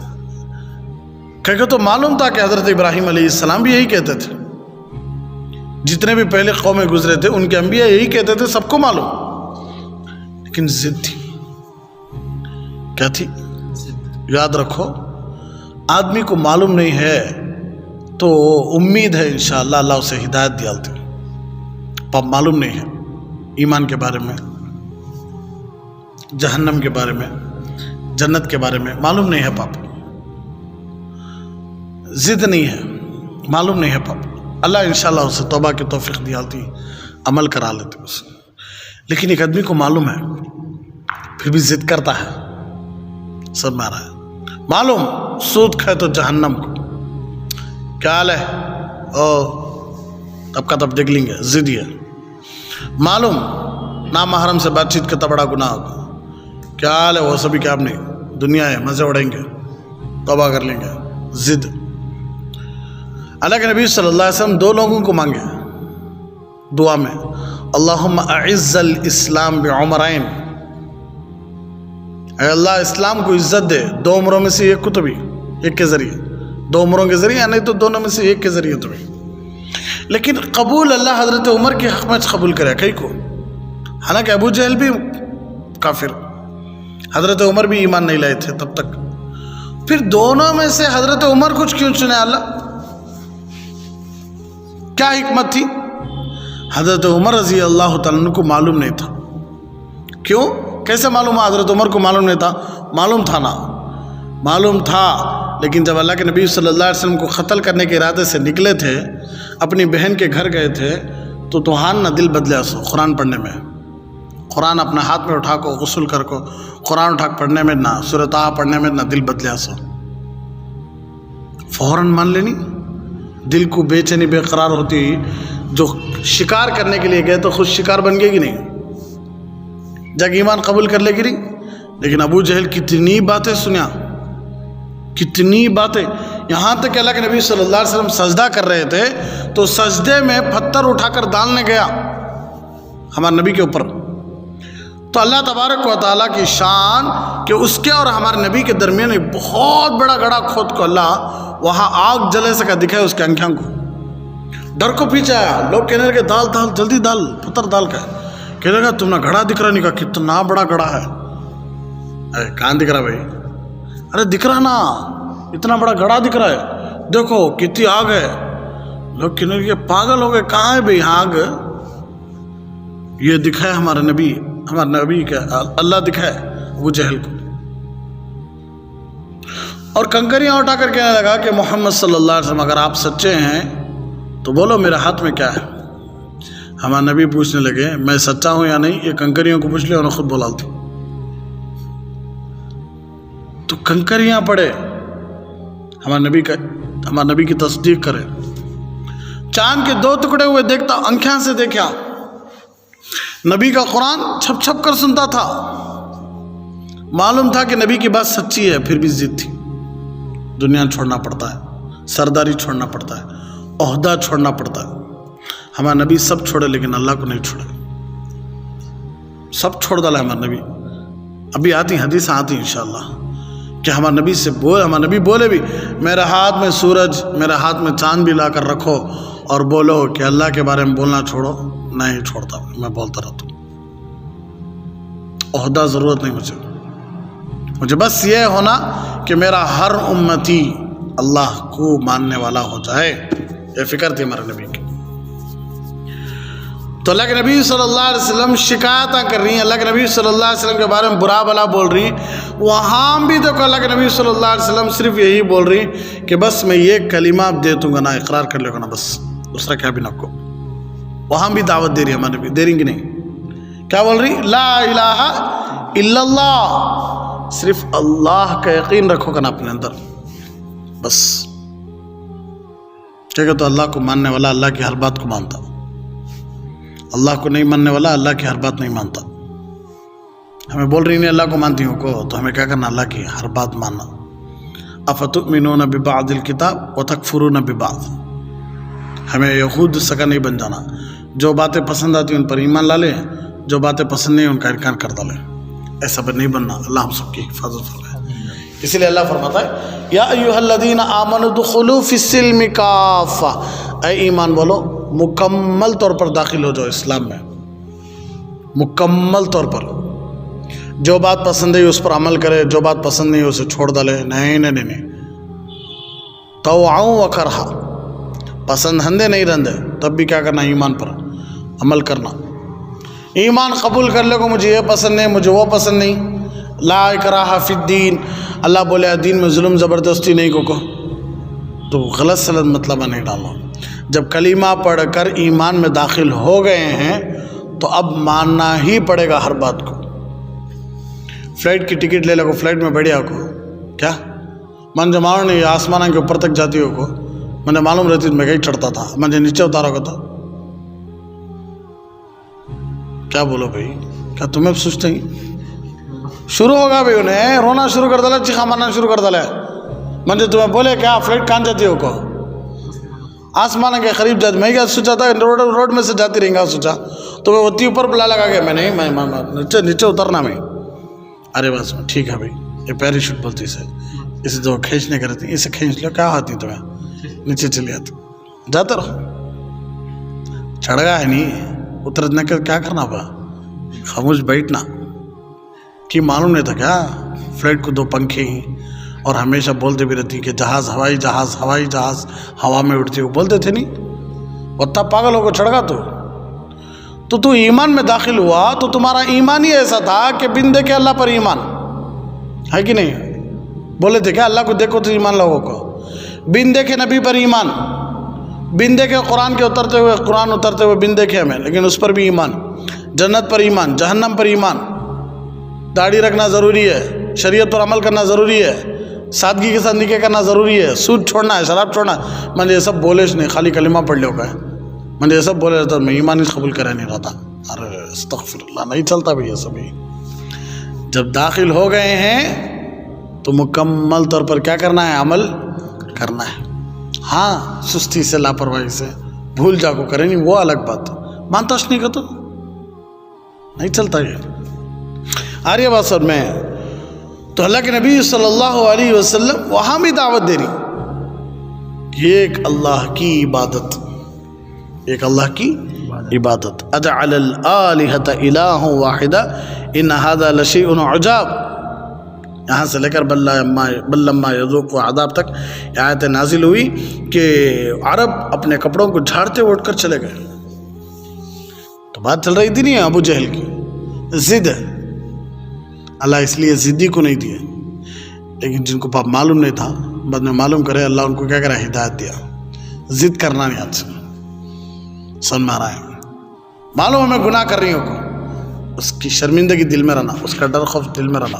کہ تو معلوم تھا کہ حضرت ابراہیم علیہ السلام بھی یہی کہتے تھے. جتنے بھی پہلے قومیں گزرے تھے ان کے انبیاء یہی کہتے تھے, سب کو معلوم. لیکن ضد تھی. کیا تھی؟ یاد رکھو آدمی کو معلوم نہیں ہے تو امید ہے انشاءاللہ اللہ اسے ہدایت دیالتی. پاپ معلوم نہیں ہے ایمان کے بارے میں, جہنم کے بارے میں, جنت کے بارے میں معلوم نہیں ہے. پاپ ضد نہیں ہے, معلوم نہیں ہے. پاپ اللہ انشاءاللہ اسے توبہ کی توفیق دیالتی, عمل کرا لیتے اسے. لیکن ایک آدمی کو معلوم ہے پھر بھی ضد کرتا ہے. سب مارا ہے معلوم سود کھائے تو جہنم کو. کیا حال ہے تب کا تب دیکھ لیں گے. ضد ہے. معلوم نامحرم سے بات چیت کرتا بڑا گناہ ہوگا. کیا حال ہے وہ سبھی کیا آپ نہیں دنیا ہے مزے اڑیں گے توبہ کر لیں گے. ضد. اللہ کے نبی صلی اللہ علیہ وسلم 2 لوگوں کو مانگے دعا میں اللہم اعز الاسلام بعمرین. اے اللہ اسلام کو عزت دے 2 عمروں میں سے ایک کو تو بھی, ایک کے ذریعے 2 عمروں کے ذریعے نہیں تو دونوں میں سے ایک کے ذریعے تو بھی. لیکن قبول اللہ حضرت عمر کے حق میں قبول کرے کئی کو. حالانکہ ابو جہل بھی کافر, حضرت عمر بھی ایمان نہیں لائے تھے تب تک. پھر دونوں میں سے حضرت عمر کچھ کیوں چنے اللہ؟ کیا حکمت تھی؟ حضرت عمر رضی اللہ تعالیٰ عنہ کو معلوم نہیں تھا. کیوں؟ کیسے معلوم ہے حضرت عمر کو معلوم نہیں تھا؟ معلوم تھا نا, معلوم تھا. لیکن جب اللہ کے نبی صلی اللہ علیہ وسلم کو قتل کرنے کے ارادے سے نکلے تھے, اپنی بہن کے گھر گئے تھے تو توہان نہ دل بدلے سو قرآن پڑھنے میں. قرآن اپنا ہاتھ میں اٹھا کو غسل کر کو قرآن اٹھا پڑھنے میں نہ سورۃ طٰہٰ پڑھنے میں نہ دل بدلے سو. فوراً مان لینی. دل کو بے چینی بے قرار ہوتی. جو شکار کرنے کے لیے گئے تو خود شکار بن گئے گی نہیں, جگ ایمان قبول کر لے گی نہیں. لیکن ابو جہل کتنی باتیں سنیا, کتنی باتیں. یہاں تک کہ اللہ کے نبی صلی اللہ علیہ وسلم سجدہ کر رہے تھے تو سجدے میں پتھر اٹھا کر ڈالنے گیا ہمارے نبی کے اوپر. تو اللہ تبارک و تعالیٰ کی شان کہ اس کے اور ہمارے نبی کے درمیان ایک بہت بڑا گڑھا کھود کو اللہ وہاں آگ جلے سے کا دکھائے اس کے انکھیاں کو. ڈر کو پیچھے آیا. لوگ کہنے لگے دال جلدی دال, پتھر ڈال کا. کہنے لگا تم نے گھڑا دکھ رہا نہیں, کہا کتنا بڑا گھڑا ہے. ارے کہاں دکھ رہا بھائی؟ ارے دکھ رہا نا, اتنا بڑا گھڑا دکھ رہا ہے, دیکھو کتنی آگ ہے. لوگ کہنے لگے پاگل ہو گئے, کہاں ہے بھائی آگ؟ یہ دکھائے ہمارے نبی کا اللہ دکھائے ابو جہل کو. اور کنکریاں اٹھا کر کہنے لگا کہ محمد صلی اللہ علیہ وسلم اگر آپ سچے ہیں تو بولو میرے ہاتھ میں کیا ہے. ہمارے نبی پوچھنے لگے میں سچا ہوں یا نہیں, یہ کنکریوں کو پوچھ لے, انہوں نے خود بولالتی. تو کنکریاں پڑے ہمارے نبی کی تصدیق کرے. چاند کے 2 ٹکڑے ہوئے دیکھتا, آنکھیں سے دیکھا. نبی کا قرآن چھپ چھپ کر سنتا تھا. معلوم تھا کہ نبی کی بات سچی ہے، پھر بھی ضد تھی. دنیا چھوڑنا پڑتا ہے، سرداری چھوڑنا پڑتا ہے، عہدہ چھوڑنا پڑتا ہے. ہمارا نبی سب چھوڑے لیکن اللہ کو نہیں چھوڑے. سب چھوڑ ڈالا ہمارا نبی. ابھی آتی حدیث آتی انشاءاللہ کہ ہمارا نبی سے ہمارا نبی بولے بھی میرے ہاتھ میں سورج، میرے ہاتھ میں چاند بھی لا کر رکھو اور بولو کہ اللہ کے بارے میں بولنا چھوڑو. نہیں چھوڑتا، میں بولتا رہتا ہوں. عہدہ ضرورت نہیں مجھے بس یہ ہونا کہ میرا ہر امتی اللہ کو ماننے والا ہو جائے. یہ فکر تھی ہمارے نبی کی. تو اللہ کے نبی صلی اللہ علیہ وسلم شکایتیں کر رہی ہیں، اللہ کے نبی صلی اللہ علیہ وسلم کے بارے میں برا بلا بول رہی. وہاں بھی دیکھو اللہ کے نبی صلی اللہ علیہ وسلم صرف یہی بول رہی کہ بس میں یہ کلمہ آپ دے دوں گا نا، اقرار کر لے گا نا، بس دوسرا کیا بھی نہ کو. وہاں بھی دعوت دے رہی ہے ہمارے نبی. دے رہی کہ نہیں؟ کیا بول رہی؟ لا الہ الا اللہ، صرف اللہ کا یقین رکھو گا نا اپنے اندر بس. ٹھیک ہے؟ تو اللہ کو ماننے والا اللہ کی ہر بات کو مانتا، اللہ کو نہیں ماننے والا اللہ کی ہر بات نہیں مانتا. ہمیں بول رہی نہیں اللہ کو مانتی ہوں کو، تو ہمیں کیا کرنا؟ اللہ کی ہر بات ماننا. افتؤمنون ببعض الکتاب وتکفرون ببعض. ہمیں یہود سکا نہیں بن جانا. جو باتیں پسند آتی ہیں ان پر ایمان لا لیں، جو باتیں پسند نہیں ان کا انکار کر ڈالیں. ایسا نہیں بننا. اللہ ہم سب کی حفاظت فرمائے. اسی لیے اللہ فرماتا ہے یا ایھا الذین آمنوا ادخلوا فی السلم کافہ، اے ایمان والو مکمل طور پر داخل ہو جاؤ اسلام میں. مکمل طور پر جو بات پسند ہے اس پر عمل کرے، جو بات پسند نہیں ہے اسے چھوڑ ڈالے. نہیں طوعا و کرہا، پسند ہندے نہیں رندے تب بھی کیا کرنا؟ ایمان پر عمل کرنا. ایمان قبول کر لے کو مجھے یہ پسند نہیں، مجھے وہ پسند نہیں. لا اکراہ فی الدین، اللہ بولے دین میں ظلم زبردستی نہیں کو تو غلط سلط مطلب نہیں ڈالو. جب کلمہ پڑھ کر ایمان میں داخل ہو گئے ہیں تو اب ماننا ہی پڑے گا ہر بات کو. فلائٹ کی ٹکٹ لے لو، فلائٹ میں بیٹھیا کو کیا من جو معلوم نہیں آسمان کے اوپر تک جاتی ہو کو مجھے معلوم رہتی میں کہیں چڑھتا تھا، مجھے نیچے اتارا ہوگا تو کیا بولو بھائی؟ کیا تمہیں سوچتے ہی شروع ہوگا بھائی؟ انہیں رونا شروع کر ڈالا، چیخا مارنا شروع کر ڈالا. مجھے تمہیں بولے کیا فلائٹ کہاں جاتی ہو کو آسمان کے قریب جاتی. میں کیا سوچا تھا روڈ میں سے جاتی رہیں گا، سوچا تو میں اتنی اوپر بلا لگا گیا. میں نہیں نیچے اترنا میں. ارے بس ٹھیک ہے بھائی، یہ پیراشوٹ بولتی اسے جو کھینچنے کا رہتی اسے کھینچ لو. کیا آتی تمہیں؟ نیچے چلی آتی، جاتے رہو. چڑھ گیا ہے نہیں اترنے کا کیا کرنا با، خاموش بیٹھنا. کہ معلوم نہیں تھا کیا فلائٹ کو 2 پنکھے ہی اور ہمیشہ بولتے بھی رہتی کہ جہاز ہوائی جہاز ہوا میں اڑتی. وہ بولتے تھے نہیں اتنا پاگل ہو کو چڑھ گا. تو ایمان میں داخل ہوا تو تمہارا ایمان ہی ایسا تھا کہ بن دیکھے اللہ پر ایمان ہے کہ نہیں؟ بولے تھے کیا اللہ کو دیکھو تو ایمان لوگوں کو، بن دیکھے نبی پر ایمان، بن دیکھے قرآن کے قرآن اترتے ہوئے بن دیکھے ہمیں لیکن اس پر بھی ایمان. جنت پر ایمان، جہنم پر ایمان. داڑھی رکھنا ضروری ہے، شریعت پر عمل کرنا ضروری ہے، سادگی کے ساتھ نکاح کرنا ضروری ہے، سود چھوڑنا ہے، شراب چھوڑنا ہے. میں نے یہ سب بولے نہیں، خالی کلمہ پڑھ لو کا ہے. میں نے یہ سب بولے رہتا میں ایمان ہی قبول کرے نہیں رہتا. ارے استغفر اللہ، نہیں چلتا بھی یہ سبھی. جب داخل ہو گئے ہیں تو مکمل طور پر کیا کرنا ہے؟ عمل کرنا ہے. ہاں سستی سے لاپرواہی سے بھول جا کو کریں نہیں وہ الگ بات. مانتا نہیں کا تو نہیں چلتا. یہ آ رہی ہے بات سر میں. تو اللہ کے نبی صلی اللہ علیہ وسلم وہاں بھی دعوت دے رہی کہ ایک اللہ کی عبادت، ایک اللہ کی عبادت. اجعل الآلہۃ الہ واحدہ ان ھذا لشیء عجاب. یہاں سے لے کر بل لما یذوقوا عذاب تک آیت نازل ہوئی کہ عرب اپنے کپڑوں کو جھاڑتے اٹھ کر چلے گئے. تو بات چل رہی تھی نہیں ابو جہل کی ضد. اللہ اس لیے ضدی کو نہیں دیے، لیکن جن کو معلوم نہیں تھا بعد میں معلوم کرے اللہ ان کو کیا کرا؟ ہدایت دیا. ضد کرنا نہیں آج سن مارا ہے. معلوم ہمیں گناہ کر رہی ہوں کو، اس کی شرمندگی دل میں رہنا، اس کا ڈر خوف دل میں رہنا.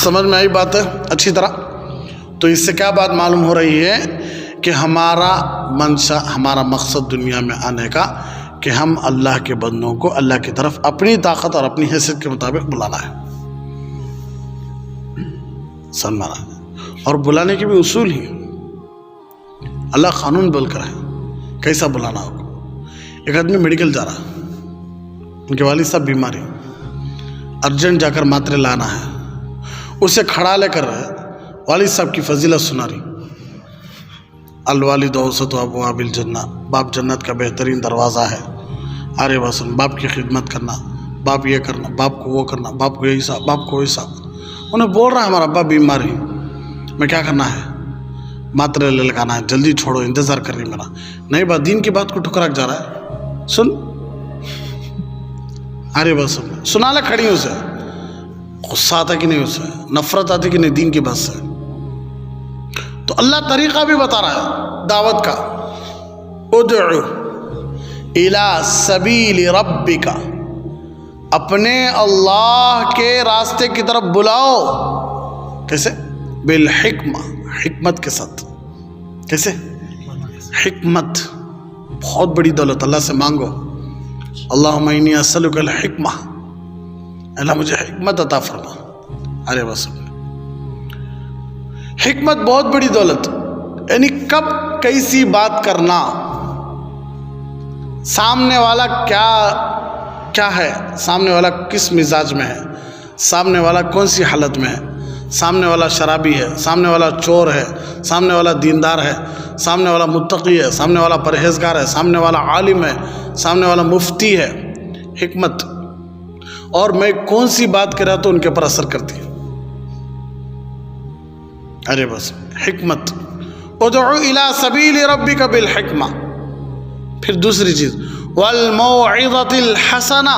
سمجھ میں آئی بات ہے اچھی طرح؟ تو اس سے کیا بات معلوم ہو رہی ہے کہ ہمارا منشا، ہمارا مقصد دنیا میں آنے کا کہ ہم اللہ کے بندوں کو اللہ کی طرف اپنی طاقت اور اپنی حیثیت کے مطابق بلانا ہے، سنمانا ہے، اور بلانے کے بھی اصول ہی اللہ قانون بول کر ہے کیسا بلانا ہوگا۔ ایک آدمی میڈیکل جا رہا، ان کے والد صاحب بیماری، ارجنٹ جا کر ماترے لانا ہے، اسے کھڑا لے کر والد صاحب کی فضیلت سنا رہی، الوالد اوسط ابواب الجنہ، باپ جنت کا بہترین دروازہ ہے، ارے وسن باپ کی خدمت کرنا، باپ یہ کرنا، باپ کو وہ کرنا، باپ کو ایسا، باپ کو ویسا، انہیں بول رہا ہے ہمارا ابا بیمار ہے، میں کیا کرنا ہے، ماترے لے لگانا ہے، جلدی چھوڑو، انتظار کر رہی میرا، نہیں بات دین کی بات کو ٹھکرا جا رہا ہے، سن ارے بس سنا لے کھڑی اسے، غصہ آتا کہ نہیں اسے، نفرت آتی کہ نہیں دین کی بات سے، تو اللہ طریقہ بھی بتا رہا ہے دعوت کا، ادعو الی سبیل ربک، اپنے اللہ کے راستے کی طرف بلاؤ، کیسے؟ بالحکمہ، حکمت کے ساتھ، کیسے؟ حکمت، بہت بڑی دولت، اللہ سے مانگو، اللہم انی اسألک الحکمہ، اللہ مجھے حکمت عطا فرما، ارے بس حکمت بہت بڑی دولت، یعنی کب کیسی بات کرنا، سامنے والا کیا ہے، سامنے والا کس مزاج میں ہے، سامنے والا کون سی حالت میں ہے، سامنے والا شرابی ہے، سامنے والا چور ہے، سامنے والا دیندار ہے، سامنے والا متقی ہے، سامنے والا پرہیزگار ہے، سامنے والا عالم ہے، سامنے والا مفتی ہے، حکمت، اور میں کون سی بات کر رہا تو ان کے اوپر اثر کرتی ہے، ارے بس حکمت، ادعو الی سبیل ربک بالحکمہ، پھر دوسری چیز والموعظۃ الحسنہ،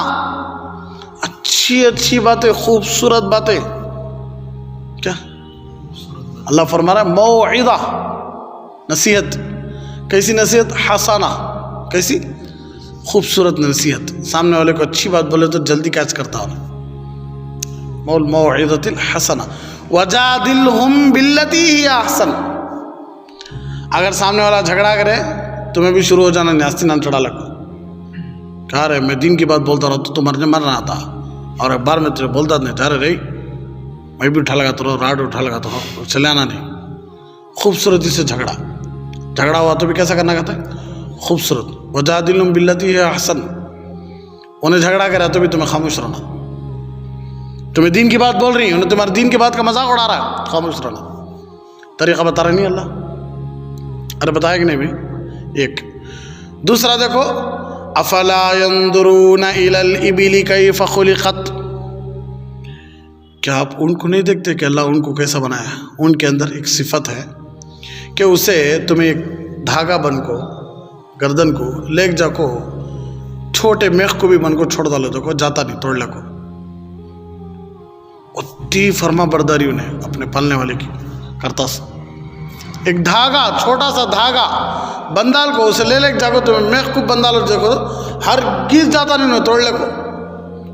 اچھی اچھی باتیں، خوبصورت باتیں، کیا اللہ فرما رہا ہے موعظہ، نصیحت، کیسی نصیحت؟ حسنہ، کیسی؟ خوبصورت نصیحت، سامنے والے کو اچھی بات بولے تو جلدی کیچ کرتا ہوں، موعظۃ الحسنہ، وجادلہم باللتی ہی احسن، اگر سامنے والا جھگڑا کرے تمہیں بھی شروع ہو جانا نیاستی نام چڑھا لگا، کہا رہے میں دین کی بات بولتا رہا تو تمہارے مر رہا تھا، اور ایک بار میں تجھے بولتا نہیں، جا رہے میں بھی اٹھا لگا تو راڈ اٹھا لگا تو چلے آنا نہیں، خوبصورتی سے جھگڑا ہوا تو بھی کیسا کرنا کہتا ہے؟ خوبصورت، وجادلہم باللتی ہی احسن، انہیں جھگڑا کرا تو بھی تمہیں خاموش رہنا، تمہیں دین کی بات بول رہی ہیں، انہیں تمہارے دین کی بات کا مذاق اڑا رہا ہے، خاموش رہنا، طریقہ بتا رہا نہیں اللہ، ارے بتایا کہ نہیں بھائی؟ ایک دوسرا دیکھو، افلا ينظرون الى الابل كيف خلقت، کیا آپ ان کو نہیں دیکھتے کہ اللہ ان کو کیسا بنایا ہے؟ ان کے اندر ایک صفت ہے کہ اسے تمہیں ایک دھاگا بن کو، گردن کو لیک جا کو، چھوٹے میخ کو بھی بن کو چھوڑ ڈالو تو کو جاتا نہیں، توڑ لے کو، اتنی فرما برداری انہیں اپنے پالنے والے کی کرتا سا، ایک دھاگا، چھوٹا سا دھاگا بندال کو اسے لے جا کو تمہیں میخ کو بندالو دیکھو ہرگز جاتا نہیں، انہیں توڑ لے کو،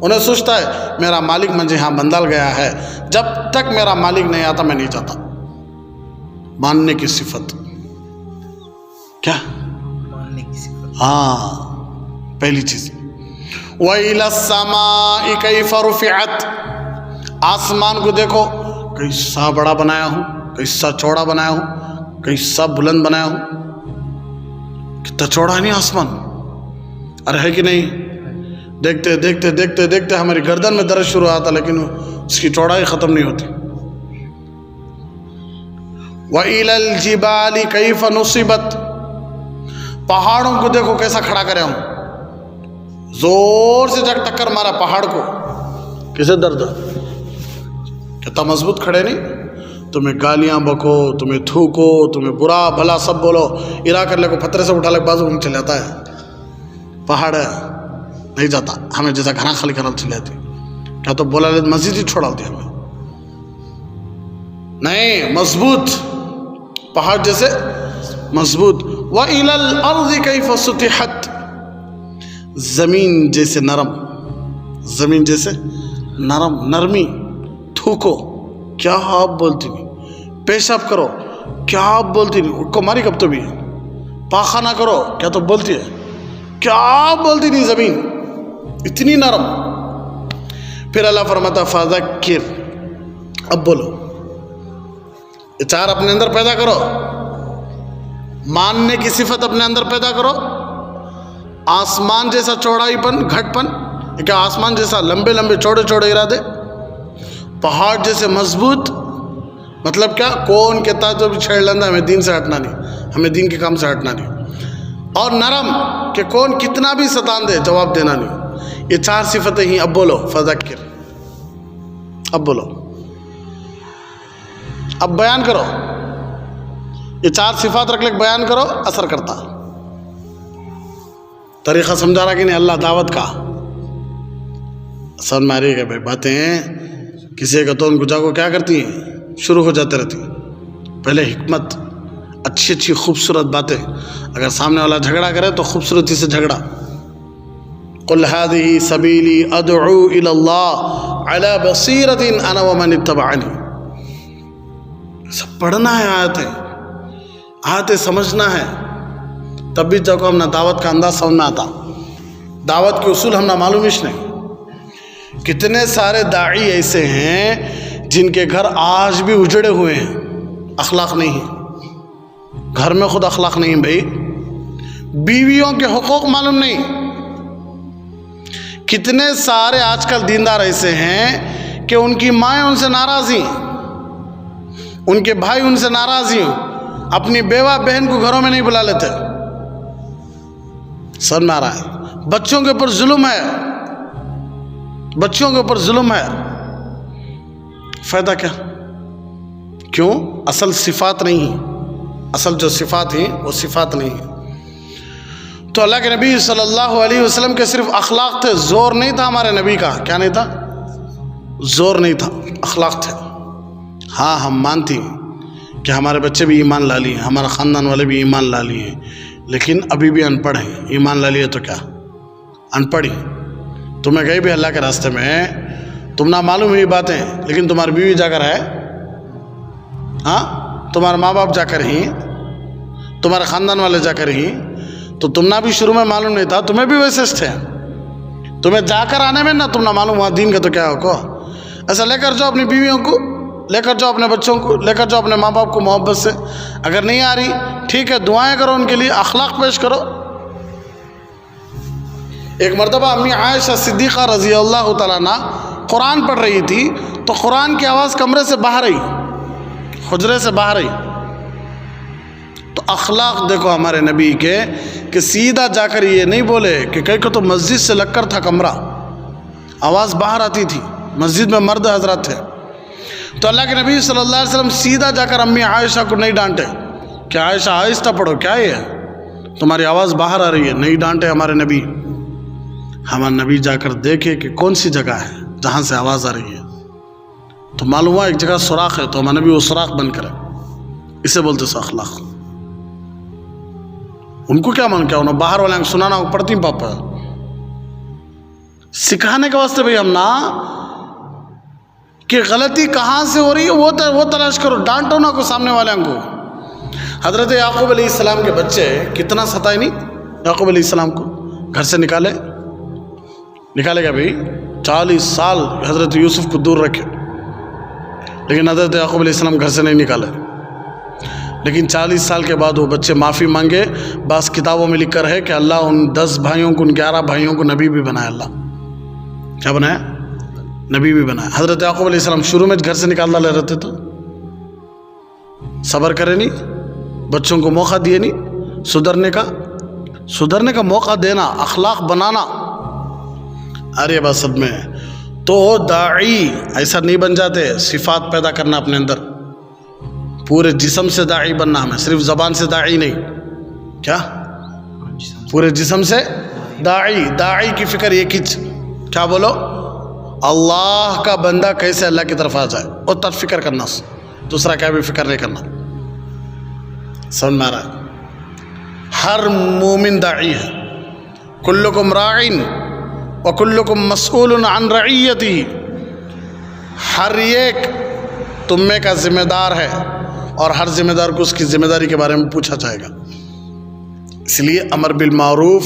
انہیں سوچتا ہے میرا مالک مجھے ہاں بندال گیا ہے، جب تک میرا مالک نہیں آتا میں نہیں جاتا، ماننے کی صفت، کیا ماننے کی صفت؟ ہاں پہلی چیز، وَإِلَى السَّمَاءِ كَيْفَ رُفِعَتْ، آسمان کو دیکھو کیسا بڑا بنایا ہوں، کیسا چوڑا بنایا ہوں، کیسا بلند بنایا ہوں، کتنا چوڑا ہے نہیں آسمان، ارے ہے کہ نہیں؟ دیکھتے دیکھتے دیکھتے دیکھتے ہماری گردن میں درد شروع آتا لیکن اس کی چوڑائی ختم نہیں ہوتی، وَإِلَى الْجِبَالِ كَيْفَ نُصِبَتْ، پہاڑوں کو دیکھو کیسا کھڑا کرے ہوں، زور سے جگ ٹکر مارا پہاڑ کو، کسے درد کتنا مضبوط کھڑے نہیں، تمہیں گالیاں بکو، تمہیں تھوکو، تمہیں برا بھلا سب بولو، ارا کر لے کو پتھر سے اٹھا لے بازو میں چلے جاتا ہے، پہاڑ ہے نہیں جاتا، ہمیں جیسا گھنا خالی کرنا چلے جاتی، کیا تو بولا لے مسجد ہی چھوڑا ہوتی ہمیں، نہیں مضبوط پہاڑ جیسے مضبوط، وَإِلَى الْأَرْضِ كَيْفَ سُطِحَتْ، زمین جیسے نرم، زمین جیسے نرم، نرمی، تھوکو کیا آپ بولتی نہیں، پیشاب کرو کیا آپ بولتی نہیں، اٹھ کو ماری کب تو بھی، پاخانہ کرو کیا تو بولتی ہے، کیا بولتی نہیں زمین، اتنی نرم. پھر اللہ فرماتا فذکر، اب بولو. یہ چار اپنے اندر پیدا کرو، ماننے کی صفت اپنے اندر پیدا کرو. آسمان جیسا چوڑائی پن، گھٹ پن، کیا آسمان جیسا لمبے لمبے چوڑے چوڑے ارادے، پہاڑ جیسے مضبوط. مطلب کیا؟ کون کہتا ہے تو بھی چھیڑ لینا، ہمیں دین سے ہٹنا نہیں، ہمیں دین کے کام سے ہٹنا نہیں. اور نرم کہ کون کتنا بھی ستان دے جواب دینا نہیں. یہ چار صفتیں ہی. اب بولو فذکر، اب بولو، اب بیان کرو. یہ چار صفات رکھ لے بیان کرو، اثر کرتا. طریقہ سمجھا رہا کہ نہیں اللہ دعوت کا؟ سمجھ میں آ رہی ہے کہ بھائی باتیں کسی کا تو ان کو جاگو کیا کرتی ہیں، شروع ہو جاتے رہتی. پہلے حکمت، اچھی اچھی خوبصورت باتیں. اگر سامنے والا جھگڑا کرے تو خوبصورتی سے جھگڑا. قل هذه سبیلی ادعو الی اللہ علی بصیرۃ انا ومن اتبعنی. سب پڑھنا ہے آیتیں سمجھنا ہے، تب بھی جب ہم نہ دعوت کا انداز سمجھ میں آتا، دعوت کے اصول ہم نہ معلوم ہی نہیں. کتنے سارے داعی ایسے ہیں جن کے گھر آج بھی اجڑے ہوئے ہیں، اخلاق نہیں ہے، گھر میں خود اخلاق نہیں بھائی، بیویوں کے حقوق معلوم نہیں. کتنے سارے آج کل دیندار ایسے ہیں کہ ان کی مائیں ان سے ناراض ہیں، ان کے بھائی ان سے ناراض ہیں، اپنی بیوہ بہن کو گھروں میں نہیں بلا لیتے. سمجھ میں آ رہا ہے؟ بچوں کے اوپر ظلم ہے، بچوں کے اوپر ظلم ہے. فائدہ کیا؟ کیوں؟ اصل صفات نہیں ہیں، اصل جو صفات ہیں وہ صفات نہیں ہیں. تو اللہ کے نبی صلی اللہ علیہ وسلم کے صرف اخلاق تھے، زور نہیں تھا ہمارے نبی کا. کیا نہیں تھا؟ زور نہیں تھا، اخلاق تھے. ہاں ہم مانتی ہیں کہ ہمارے بچے بھی ایمان لا لیے، ہمارا خاندان والے بھی ایمان لا لیے، لیکن ابھی بھی ان پڑھ ہیں. ایمان لا لیے تو کیا ان پڑھ ہی؟ تمہیں گئی بھی اللہ کے راستے میں، تم نہ معلوم ہوئی باتیں، لیکن تمہاری بیوی جا کر ہے، ہاں تمہارے ماں باپ جا کر ہی، تمہارے خاندان والے جا کر ہی. تو تم نہ بھی شروع میں معلوم نہیں تھا، تمہیں بھی ویسے تھے، تمہیں جا کر آنے میں نہ تم نہ معلوم ہوا دین کا تو کیا ہو. ایسا لے کر جاؤ اپنی بیویوں کو، لے کر جاؤ اپنے بچوں کو، لے کر جاؤ اپنے ماں باپ کو محبت سے. اگر نہیں آ رہی ٹھیک ہے، دعائیں کرو ان کے لیے، اخلاق پیش کرو. ایک مرتبہ امی عائشہ صدیقہ رضی اللہ تعالیٰ عنہ قرآن پڑھ رہی تھی تو قرآن کی آواز کمرے سے باہر آئی، حجرے سے باہر آئی. تو اخلاق دیکھو ہمارے نبی کے کہ سیدھا جا کر یہ نہیں بولے کہ کہیں کو تو مسجد سے لگ کر تھا کمرہ، آواز باہر آتی تھی، مسجد میں مرد حضرات تھے. تو اللہ کے نبی صلی اللہ علیہ وسلم سیدھا جا کر امی عائشہ کو نہیں ڈانٹے کہ عائشہ آہستہ پڑھو، کیا یہ ہے تمہاری آواز باہر آ رہی ہے. نہیں ڈانٹے ہمارے نبی. ہمارے نبی جا کر دیکھے کہ کون سی جگہ ہے جہاں سے آواز آ رہی ہے، تو معلوم ہوا ایک جگہ سوراخ ہے، تو ہمارے نبی وہ سوراخ بند کرے. اسے بولتے سو اخلاق. ان کو کیا من کیا، انہوں باہر والے کو سنانا پڑتی پاپا، سکھانے کے واسطے بھائی ہم نا کہ غلطی کہاں سے ہو رہی ہے وہ تلاش کرو، ڈانٹو نہ کو سامنے والے کو. حضرت یعقوب علیہ السلام کے بچے کتنا ستائے نہیں یعقوب علیہ السلام کو، گھر سے نکالے گا بھائی، 40 سال حضرت یوسف کو دور رکھے، لیکن حضرت یعقوب علیہ السلام گھر سے نہیں نکالے. لیکن 40 سال کے بعد وہ بچے معافی مانگے. بعض کتابوں میں لکھ کر ہے کہ اللہ ان 10 بھائیوں کو، ان 11 بھائیوں کو نبی بھی بنایا. اللہ کیا بنایا؟ نبی بھی بنایا. حضرت یعقوب علیہ السلام شروع میں گھر سے نکالنا لے رہتے تو صبر کرے نہیں، بچوں کو موقع دیے نہیں، سدھرنے کا موقع دینا، اخلاق بنانا. ارے بس سب میں تو داعی ایسا نہیں بن جاتے. صفات پیدا کرنا اپنے اندر، پورے جسم سے داعی بننا. ہمیں صرف زبان سے داعی نہیں، کیا پورے جسم سے داعی کی فکر ایک ہی، کیا بولو، اللہ کا بندہ کیسے اللہ کی طرف آ جائے، اور تب فکر کرنا، دوسرا کیا بھی فکر نہیں کرنا. سمجھ میں آ رہا ہے؟ ہر مومن داعی ہے. کلکم راعٍ وکلکم مسئول عن رعیتہ. ہر ایک تم میں کا ذمہ دار ہے، اور ہر ذمہ دار کو اس کی ذمہ داری کے بارے میں پوچھا جائے گا. اس لیے امر بالمعروف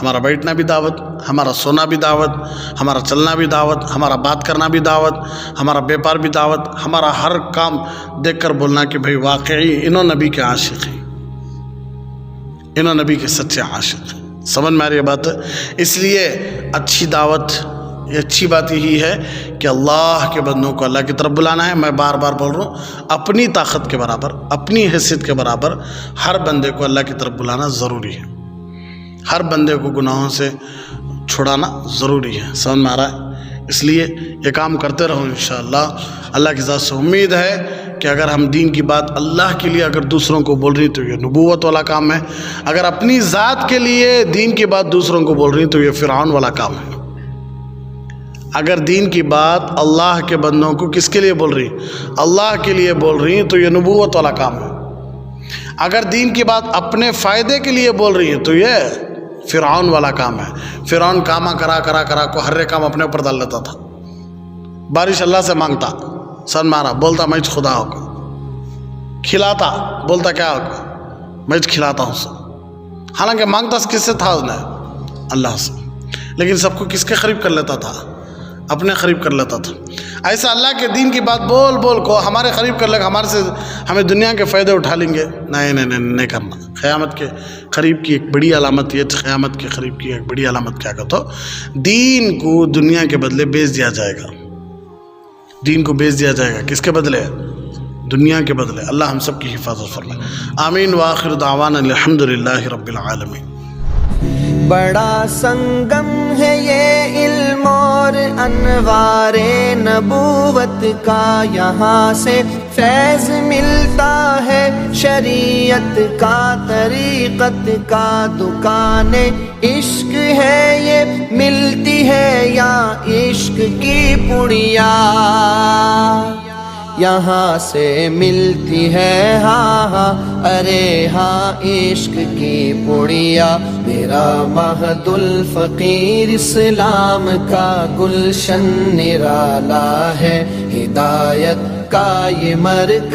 ہمارا بیٹھنا بھی دعوت، ہمارا سونا بھی دعوت، ہمارا چلنا بھی دعوت، ہمارا بات کرنا بھی دعوت، ہمارا بیپار بھی دعوت، ہمارا ہر کام دیکھ کر بولنا کہ بھئی واقعی انہوں نبی کے عاشق ہیں، انہوں نبی کے سچے عاشق ہیں۔ سمجھ میں آ رہی ہے بات؟ اس لیے اچھی دعوت، یہ اچھی بات یہی ہے کہ اللہ کے بندوں کو اللہ کی طرف بلانا ہے۔ میں بار بار بول رہا ہوں، اپنی طاقت کے برابر، اپنی حیثیت کے برابر ہر بندے کو اللہ کی طرف بلانا ضروری ہے، ہر بندے کو گناہوں سے چھڑانا ضروری ہے۔ سمجھ میں آ رہا ہے؟ اس لیے یہ کام کرتے رہو انشاءاللہ۔ اللہ کی ذات سے امید ہے کہ اگر ہم دین کی بات اللہ کے لیے اگر دوسروں کو بول رہی تو یہ نبوت والا کام ہے، اگر اپنی ذات کے لیے دین کی بات دوسروں کو بول رہی تو یہ فرعون والا کام ہے۔ اگر دین کی بات اللہ کے بندوں کو کس کے لیے بول رہی، اللہ کے لیے بول رہی تو یہ نبوت والا کام ہے۔ اگر دین کی بات اپنے فائدے کے لیے بول رہی ہیں تو یہ فرعون والا کام ہے۔ فرعون کاما کرا کو ہر کام اپنے اوپر ڈال لیتا تھا، بارش اللہ سے مانگتا، سن مارا بولتا میں خدا ہوگا، کھلاتا بولتا کیا ہوگا میں کھلاتا ہوں سب، حالانکہ مانگتا کس سے تھا اس نے؟ اللہ سے، لیکن سب کو کس کے قریب کر لیتا تھا؟ اپنے قریب کر لیتا تھا۔ ایسا اللہ کے دین کی بات بول بول کو ہمارے قریب کر لے گا، ہمارے سے ہمیں دنیا کے فائدے اٹھا لیں گے، نہیں کرنا۔ قیامت کے قریب کی ایک بڑی علامت یہ، قیامت کے قریب کی ایک بڑی علامت کیا کہتا ہو، دین کو دنیا کے بدلے بیچ دیا جائے گا، دین کو بیچ دیا جائے گا، کس کے بدلے؟ دنیا کے بدلے۔ اللہ ہم سب کی حفاظت فرمائے، آمین۔ وآخر دعوانا الحمدللہ رب العالمین۔ بڑا سنگم ہے یہ علم اور انوار نبوت کا، یہاں سے فیض ملتا ہے شریعت کا، طریقت کا دکان عشق ہے یہ، ملتی ہے یا عشق کی پڑیا، یہاں سے ملتی ہے ہاں ہاں ارے ہاں عشق کی پڑیا۔ میرا مہد الفقیر اسلام کا گلشن نرالا ہے، ہدایت کا یہ مرکز